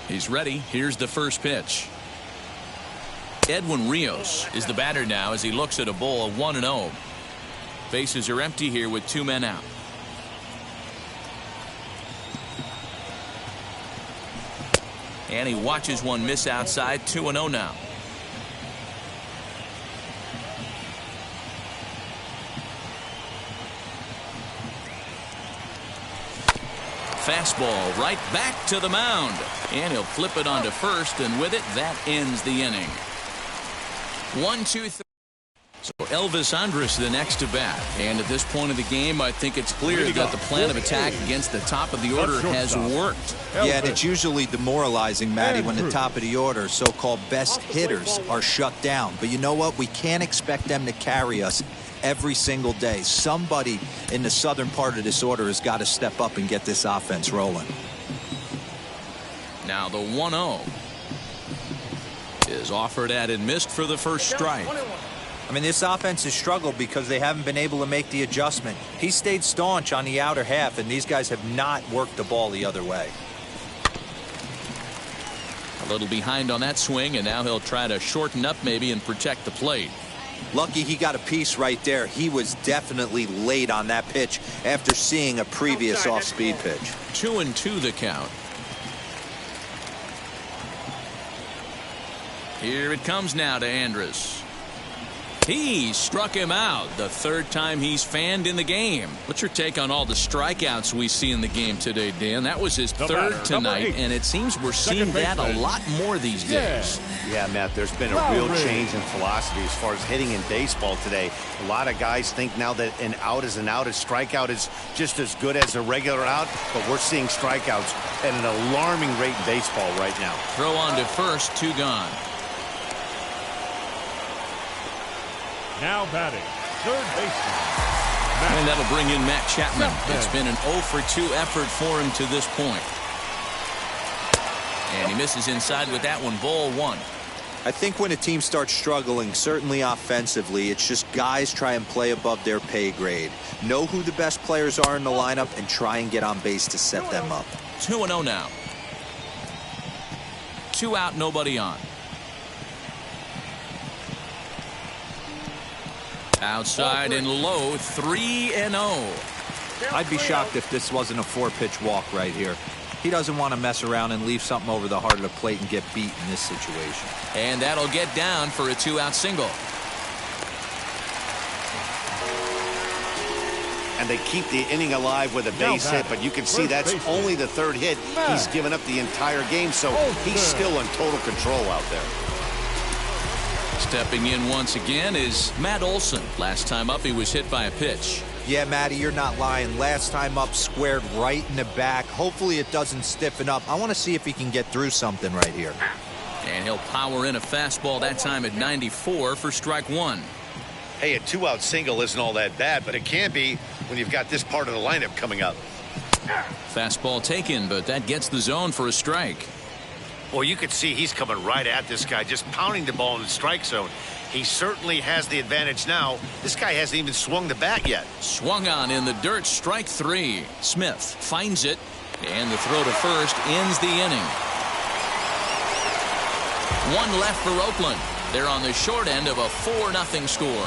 He's ready. Here's the first pitch. Edwin Rios is the batter now as he looks at a bowl of 1-0. Bases are empty here with 2 men out. And he watches one miss outside. 2-0 now. Fastball right back to the mound. And he'll flip it onto first, and with it, that ends the inning. 1-2-3. So Elvis Andrus the next to bat. And at this point of the game, I think it's clear that the plan of attack against the top of the order has worked. Yeah, and it's usually demoralizing, Matty, when the top of the order, so-called best hitters, are shut down. But you know what? We can't expect them to carry us every single day. Somebody in the southern part of this order has got to step up and get this offense rolling. Now the 1-0 is offered at and missed for the first strike. I mean, this offense has struggled because they haven't been able to make the adjustment. He stayed staunch on the outer half, and these guys have not worked the ball the other way. A little behind on that swing, and now he'll try to shorten up maybe and protect the plate. Lucky he got a piece right there. He was definitely late on that pitch after seeing a previous off-speed pitch. 2-2 the count. Here it comes now to Andrus. He struck him out the third time he's fanned in the game. What's your take on all the strikeouts we see in the game today, Dan? That was his third tonight, and it seems we're seeing that a lot more these days. Yeah, Matt, there's been a real change in philosophy as far as hitting in baseball today. A lot of guys think now that an out is an out, a strikeout is just as good as a regular out, but we're seeing strikeouts at an alarming rate in baseball right now. Throw on to first, 2 gone. Now batting, third baseman. And that'll bring in Matt Chapman. It's been an 0-for-2 effort for him to this point. And he misses inside with that one. Ball 1. I think when a team starts struggling, certainly offensively, it's just guys try and play above their pay grade. Know who the best players are in the lineup and try and get on base to set them up. 2-0 now. 2 out, nobody on. Outside and low, 3-0. I'd be shocked if this wasn't a 4-pitch walk right here. He doesn't want to mess around and leave something over the heart of the plate and get beat in this situation. And that'll get down for a 2-out single. And they keep the inning alive with a base hit, but you can see that's only the 3rd hit he's given up the entire game, so he's still in total control out there. Stepping in once again is Matt Olson. Last time up, he was hit by a pitch. Yeah, Matty, you're not lying. Last time up, squared right in the back. Hopefully it doesn't stiffen up. I want to see if he can get through something right here. And he'll power in a fastball that time at 94 for strike 1. Hey, a 2-out single isn't all that bad, but it can be when you've got this part of the lineup coming up. Fastball taken, but that gets the zone for a strike. Well, you can see he's coming right at this guy, just pounding the ball in the strike zone. He certainly has the advantage now. This guy hasn't even swung the bat yet. Swung on in the dirt, strike 3. Smith finds it, and the throw to first ends the inning. 1 left for Oakland. They're on the short end of a 4-0 score.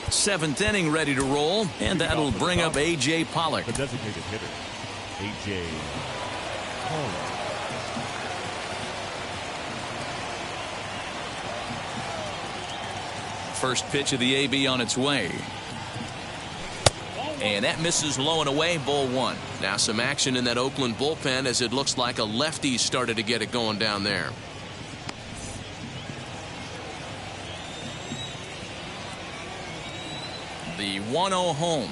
Seventh inning ready to roll, and that'll bring up A.J. Pollock. The designated hitter, A.J. Pollock. First pitch of the AB on its way. And that misses low and away, ball one. Now some action in that Oakland bullpen as it looks like a lefty started to get it going down there. The 1-0 home.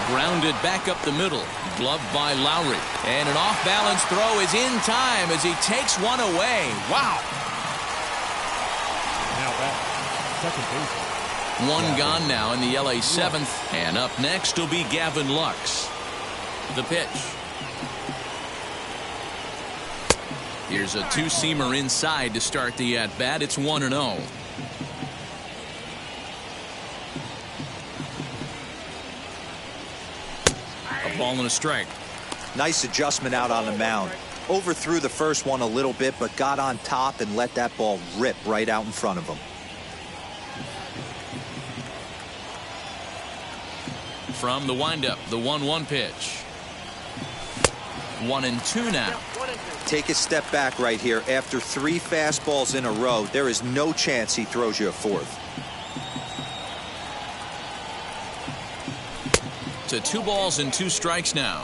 Grounded back up the middle. Gloved by Lowry. And an off-balance throw is in time as he takes one away. Wow. Now back, second baseman. One gone now in the LA seventh. And up next will be Gavin Lux. The pitch. Here's a two-seamer inside to start the at-bat. It's 1-0. A ball and a strike. Nice adjustment out on the mound. Overthrew the first one a little bit, but got on top and let that ball rip right out in front of him. From the windup, the 1-1 pitch. 1-2 now. Take a step back right here. After 3 fastballs in a row, there is no chance he throws you a fourth. To 2 balls and 2 strikes now.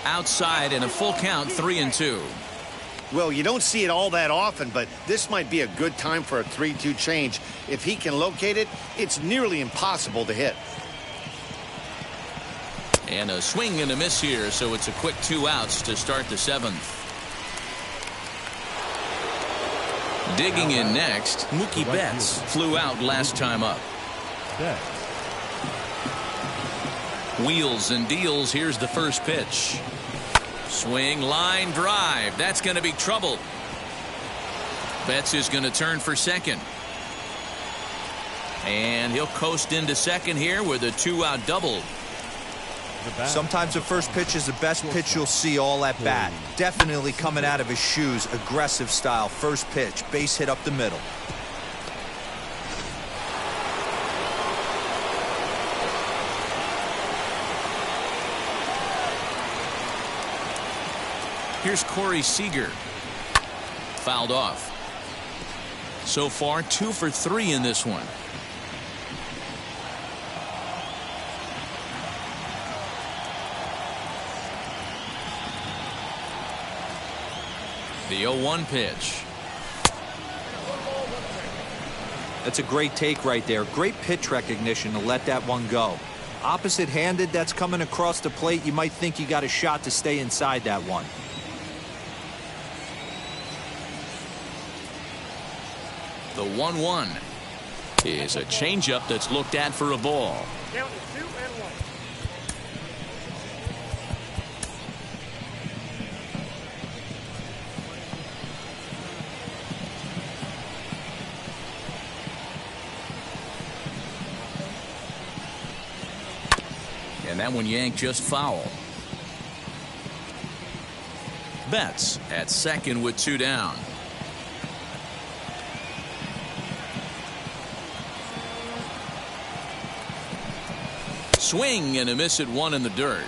Outside and a full count, 3-2. Well, you don't see it all that often, but this might be a good time for a 3-2 change. If he can locate it, it's nearly impossible to hit. And a swing and a miss here, so it's a quick 2 outs to start the 7th. Digging in next, Mookie Betts flew out last time up. Wheels and deals. Here's the first pitch. Swing, line, drive. That's going to be trouble. Betts is going to turn for second. And he'll coast into second here with a 2-out double. Sometimes the first pitch is the best pitch you'll see all at bat. Definitely coming out of his shoes. Aggressive style. First pitch. Base hit up the middle. Here's Corey Seager. Fouled off. So far 2 for 3 in this one. The 0-1 pitch. That's a great take right there. Great pitch recognition to let that one go. Opposite-handed, that's coming across the plate. You might think you got a shot to stay inside that one. The 1-1 is a changeup that's looked at for a ball. Count is 2-1. And that one yanked just foul. Betts at second with 2 down. Swing and a miss at 1 in the dirt.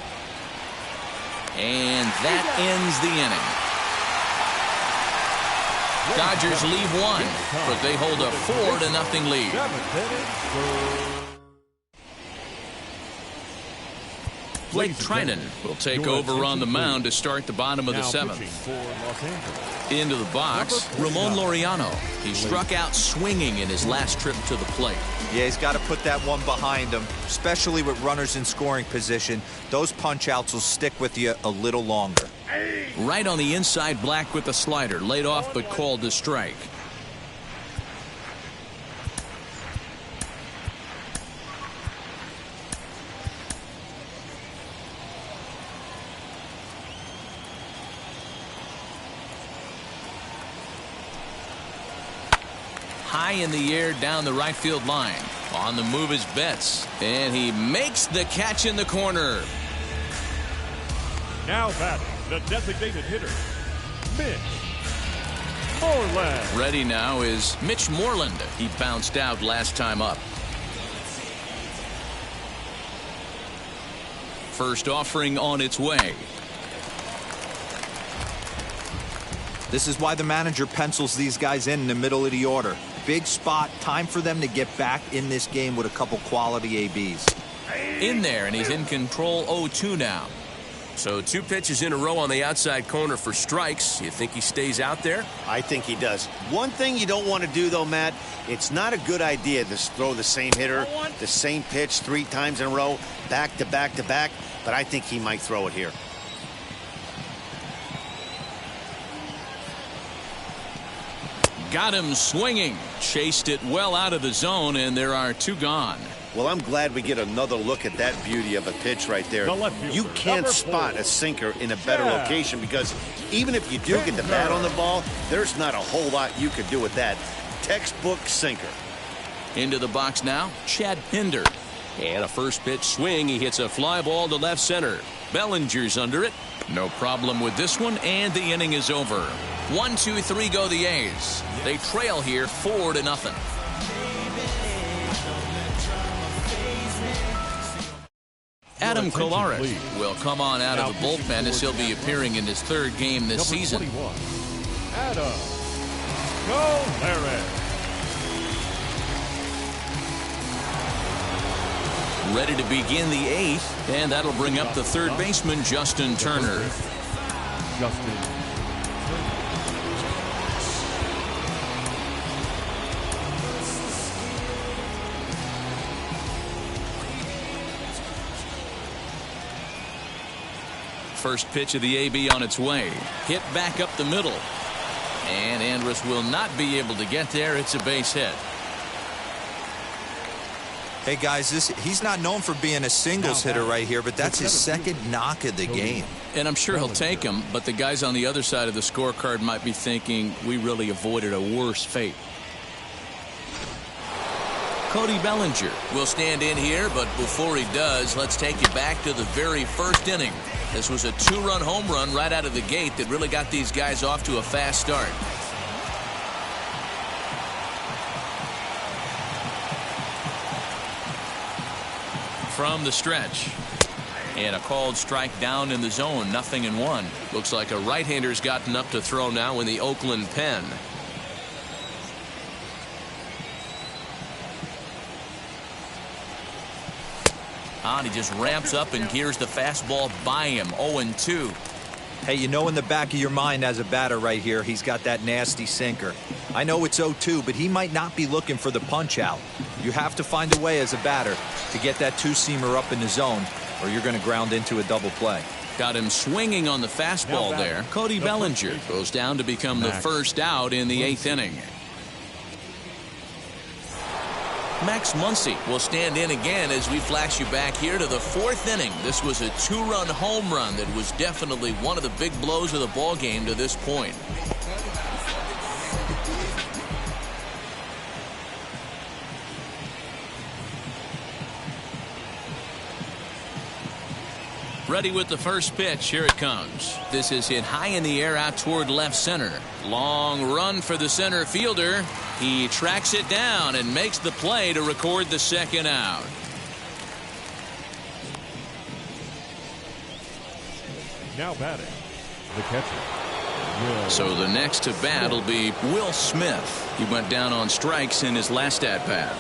And that ends the inning. Dodgers leave 1, but they hold a 4-0 lead. Blake Trinan will take over on the mound to start the bottom of the 7th. Into the box, Ramon Laureano. He struck out swinging in his last trip to the plate. Yeah, he's got to put that one behind him, especially with runners in scoring position. Those punch-outs will stick with you a little longer. Right on the inside, Black with a slider. Laid off but called to strike. High in the air down the right field line. On the move is Betts. And he makes the catch in the corner. Now batting, the designated hitter, Mitch Moreland. Ready now is Mitch Moreland. He bounced out last time up. First offering on its way. This is why the manager pencils these guys in the middle of the order. Big spot, time for them to get back in this game with a couple quality ABs. In there, and he's in control 0-2 now. So 2 pitches in a row on the outside corner for strikes. You think he stays out there? I think he does. One thing you don't want to do, though, Matt, it's not a good idea to throw the same hitter, the same pitch 3 times in a row, back to back to back, but I think he might throw it here. Got him swinging. Chased it well out of the zone, and there are 2 gone. Well, I'm glad we get another look at that beauty of a pitch right there. You can't spot a sinker in a better location because even if you do get the bat on the ball, there's not a whole lot you could do with that. Textbook sinker. Into the box now, Chad Pinder. And a first pitch swing. He hits a fly ball to left center. Bellinger's under it. No problem with this one, and the inning is over. 1, 2, 3 go the A's. They trail here 4-0. Adam Kolarek will come on out of the bullpen as he'll be appearing in his 3rd game this season. Adam Kolarek. Ready to begin the 8th, and that'll bring up the 3rd baseman, Justin Turner. Justin. First pitch of the AB on its way. Hit back up the middle. And Andrus will not be able to get there. It's a base hit. Hey, guys, he's not known for being a singles hitter right here, but that's his 2nd knock of the game. And I'm sure he'll take him, but the guys on the other side of the scorecard might be thinking we really avoided a worse fate. Cody Bellinger will stand in here, but before he does, let's take you back to the very first inning. This was a 2-run home run right out of the gate that really got these guys off to a fast start. From the stretch. And a called strike down in the zone, 0-1. Looks like a right-hander's gotten up to throw now in the Oakland pen. He just ramps up and gears the fastball by him. 0-2. Hey, you know in the back of your mind as a batter right here, he's got that nasty sinker. I know it's 0-2, but he might not be looking for the punch out. You have to find a way as a batter to get that 2-seamer up in the zone, or you're going to ground into a double play. Got him swinging on the fastball there. Cody Bellinger goes down to become the first out in the 8th inning. Max Muncy will stand in again as we flash you back here to the 4th inning. This was a 2-run home run that was definitely one of the big blows of the ball game to this point. Ready with the first pitch. Here it comes. This is hit high in the air out toward left center. Long run for the center fielder. He tracks it down and makes the play to record the 2nd out. Now batting, the catcher. So the next to bat will be Will Smith. He went down on strikes in his last at-bat.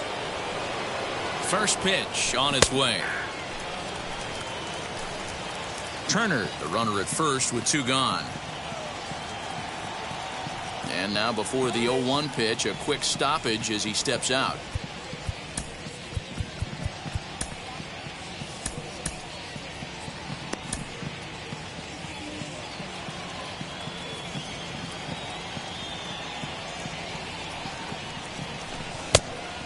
First pitch on its way. Turner, the runner at first with 2 gone. And now before the 0-1 pitch, a quick stoppage as he steps out.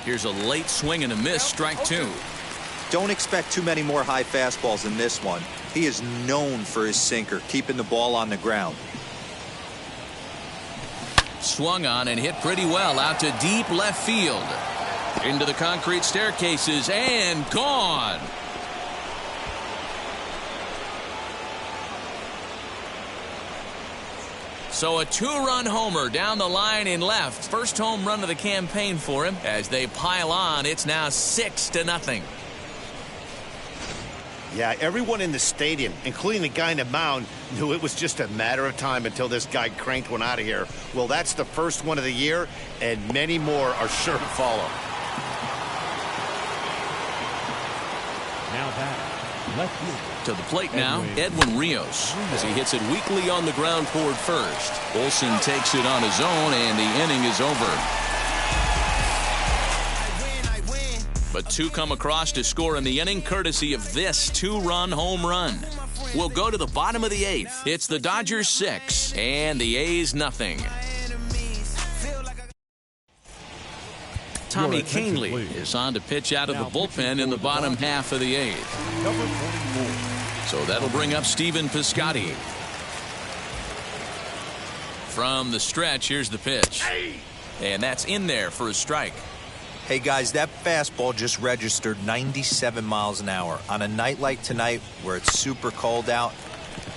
Here's a late swing and a miss, strike 2. Don't expect too many more high fastballs in this one. He is known for his sinker, keeping the ball on the ground. Swung on and hit pretty well out to deep left field. Into the concrete staircases and gone. So a 2-run homer down the line in left. First home run of the campaign for him. As they pile on, it's now 6-0. Yeah, everyone in the stadium, including the guy in the mound, knew it was just a matter of time until this guy cranked one out of here. Well, that's the first one of the year, and many more are sure to follow. Now that left field. To the plate now, Edwin Rios, as he hits it weakly on the ground toward first. Olsen takes it on his own, and the inning is over. But two come across to score in the inning, courtesy of this two-run home run. We'll go to the bottom of the eighth. It's the Dodgers 6 and the A's nothing. Tommy Kahnle is on to pitch out of the bullpen in the bottom half of the eighth. Number 44. So that'll bring up Stephen Piscotty. From the stretch, here's the pitch. And that's in there for a strike. Hey guys, that fastball just registered 97 miles an hour. On a night like tonight where it's super cold out,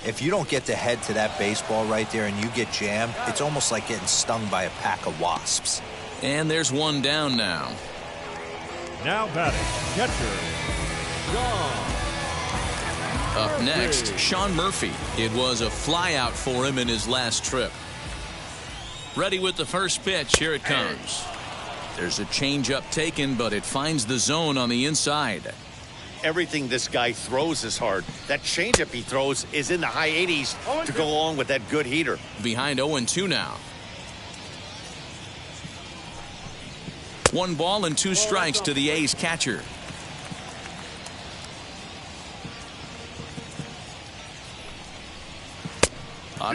if you don't get to head to that baseball right there and you get jammed, it's almost like getting stung by a pack of wasps. And there's one down now. Now batting, catcher, Sean. Up next, Sean Murphy. It was a flyout for him in his last trip. Ready with the first pitch. Here it comes. There's a changeup taken, but it finds the zone on the inside. Everything this guy throws is hard. That changeup he throws is in the high 80s to go along with that good heater. Behind 0-2 now. 1 ball and 2 strikes to the A's catcher.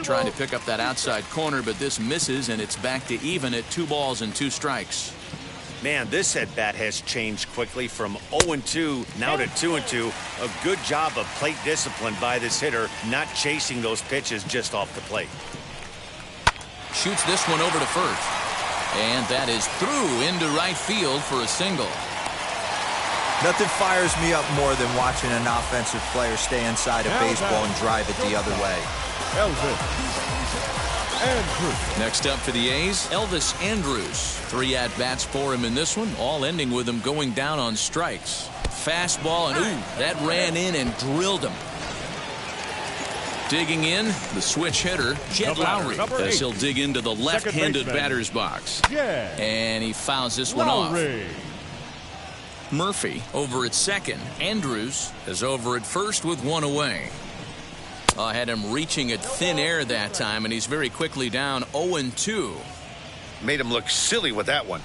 Trying to pick up that outside corner, but this misses, and it's back to even at 2 balls and 2 strikes. Man, this at-bat has changed quickly from 0-2 now to 2-2. A good job of plate discipline by this hitter, not chasing those pitches just off the plate. Shoots this one over to first. And that is through into right field for a single. Nothing fires me up more than watching an offensive player stay inside a baseball and drive it the other way. Next up for the A's, Elvis Andrus. 3 at-bats for him in this one, all ending with him going down on strikes. Fastball, and ooh, that ran in and drilled him. Digging in, the switch hitter, Jed Lowry, as he'll dig into the left-handed batter's box. And he fouls this one off. Murphy over at second. Andrus is over at first with 1 away. Had him reaching at thin air that time, and he's very quickly down 0-2. Made him look silly with that one.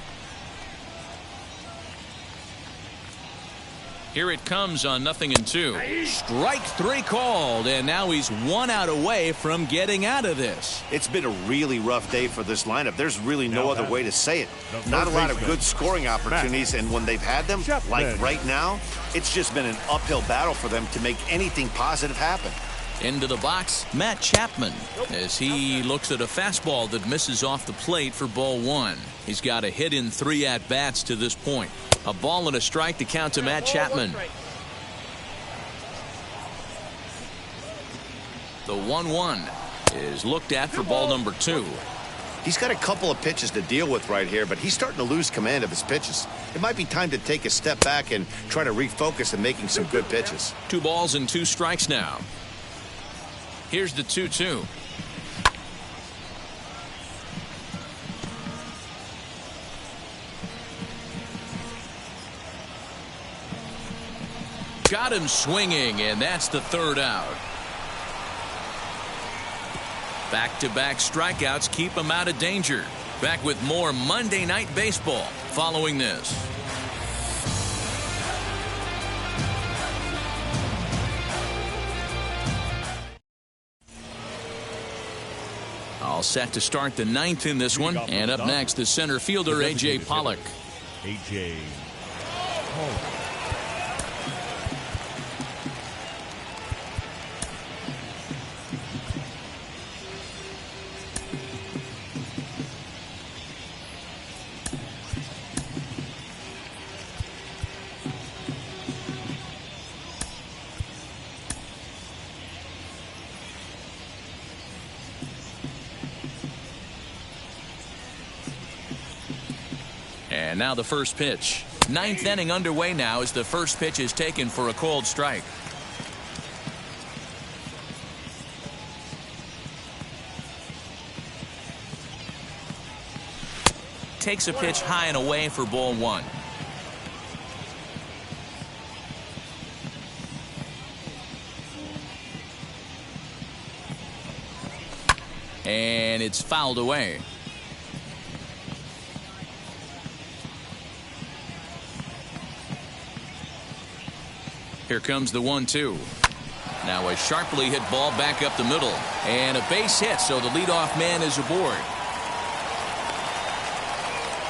Here it comes on 0-2. Strike 3 called, and now he's 1 out away from getting out of this. It's been a really rough day for this lineup. There's really no other way to say it. Not a lot of good scoring opportunities, and when they've had them, like right now, it's just been an uphill battle for them to make anything positive happen. Into the box, Matt Chapman, as he looks at a fastball that misses off the plate for ball 1. He's got a hit in 3 at-bats to this point. A ball and a strike to count to Matt Chapman. The 1-1 is looked at for ball number 2. He's got a couple of pitches to deal with right here, but he's starting to lose command of his pitches. It might be time to take a step back and try to refocus on making some good pitches. 2 balls and 2 strikes now. Here's the 2-2. Got him swinging, and that's the 3rd out. Back-to-back strikeouts keep him out of danger. Back with more Monday Night Baseball following this. All set to start the 9th in this one. And up next, the center fielder, A.J. Pollock. A.J. Pollock. And now the first pitch. 9th inning underway now as the first pitch is taken for a called strike. takes a pitch high and away for ball one. And it's fouled away. Here comes the 1-2. Now a sharply hit ball back up the middle. And a base hit, so the leadoff man is aboard.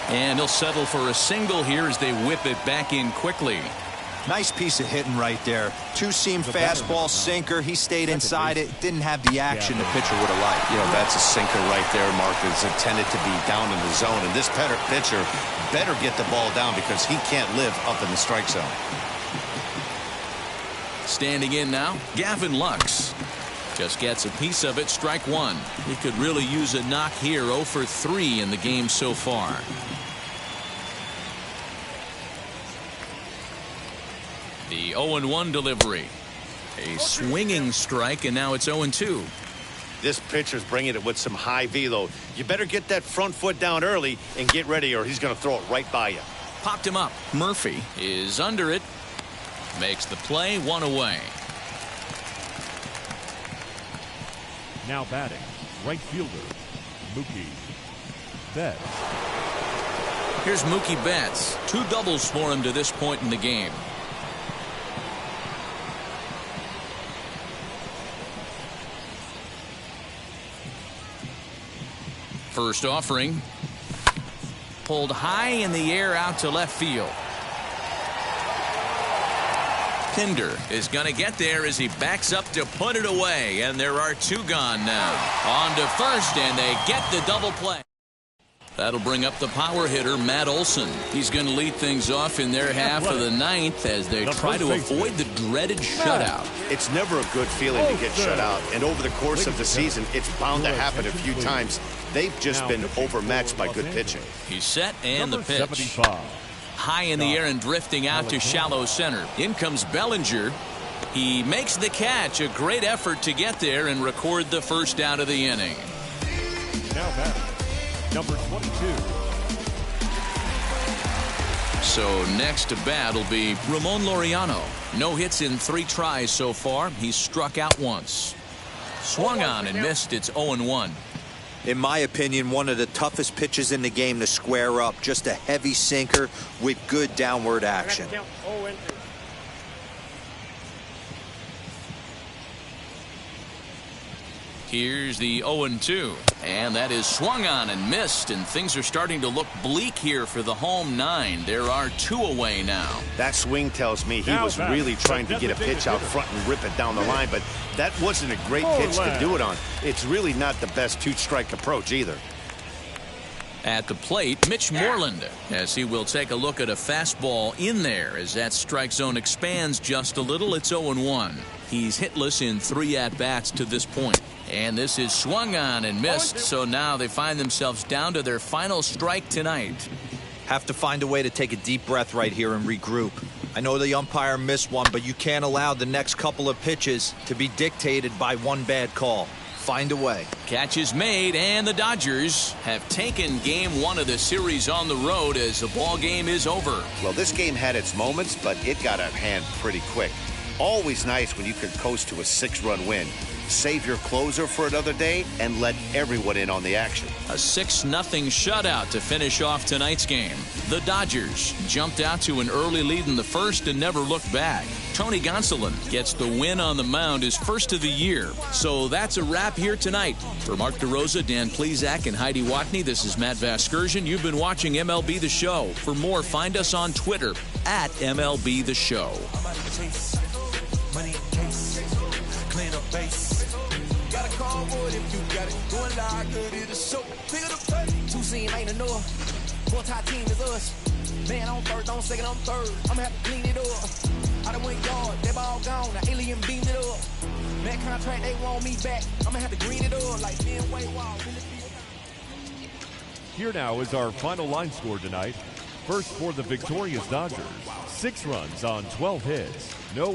And he'll settle for a single here as they whip it back in quickly. Nice piece of hitting right there. Two-seam fastball, sinker. He stayed inside it. Didn't have the action the pitcher would have liked. You know, that's a sinker right there, Mark. It's intended to be down in the zone. And this pitcher better get the ball down because he can't live up in the strike zone. Standing in now, Gavin Lux. Just gets a piece of it, strike one. He could really use a knock here, 0 for 3 in the game so far. The 0-1 delivery. A swinging strike, and now it's 0-2. This pitcher's bringing it with some high velo. You better get that front foot down early and get ready, or he's going to throw it right by you. Popped him up. Murphy is under it. Makes the play, one away. Now batting, right fielder, Mookie Betts. Here's Mookie Betts. 2 doubles for him to this point in the game. First offering. Pulled high in the air out to left field. Pinder is going to get there as he backs up to put it away, and there are 2 gone now. On to first, and they get the double play. That'll bring up the power hitter, Matt Olson. He's going to lead things off in their half of the 9th as they try to avoid the dreaded shutout. It's never a good feeling to get shut out, and over the course of the season, it's bound to happen a few times. They've just been overmatched by good pitching. He's set, and the pitch. High in the air and drifting out to shallow center. In comes Bellinger. He makes the catch. A great effort to get there and record the first out of the inning. Now batting, number 22. So next to bat will be Ramon Laureano. No hits in 3 tries so far. He's struck out once. Swung on and missed. It's 0-1. In my opinion, one of the toughest pitches in the game to square up. Just a heavy sinker with good downward action. Here's the 0-2. And that is swung on and missed, and things are starting to look bleak here for the home 9. There are 2 away now. That swing tells me he was really trying to get a pitch out front and rip it down the line, but that wasn't a great pitch to do it on. It's really not the best 2-strike approach either. At the plate, Mitch Moreland, as he will take a look at a fastball in there as that strike zone expands just a little. It's 0-1. He's hitless in 3 at-bats to this point. And this is swung on and missed, so now they find themselves down to their final strike tonight. Have to find a way to take a deep breath right here and regroup. I know the umpire missed one, but you can't allow the next couple of pitches to be dictated by one bad call. Find a way. Catch is made, and the Dodgers have taken game 1 of the series on the road as the ball game is over. Well, this game had its moments, but it got out of hand pretty quick. Always nice when you can coast to a 6-run win. Save your closer for another day and let everyone in on the action. A 6-0 shutout to finish off tonight's game. The Dodgers jumped out to an early lead in the first and never looked back. Tony Gonsolin gets the win on the mound, his first of the year. So that's a wrap here tonight. For Mark DeRosa, Dan Plesac, and Heidi Watney, this is Matt Vasgersian. You've been watching MLB The Show. For more, find us on Twitter at MLB The Show. Got a call for it if you got it. Going live, good is a show. Pick it up, 2-seam ain't enough. 4-tie team is us. Man on first, on second, on third. I'ma have to clean it up. I done went yard, they ball gone. The alien beamed it up. Man contract, they want me back. I'ma have to green it up like Ben Way Wall. Here now is our final line score tonight. First for the victorious Dodgers, 6 runs on 12 hits. No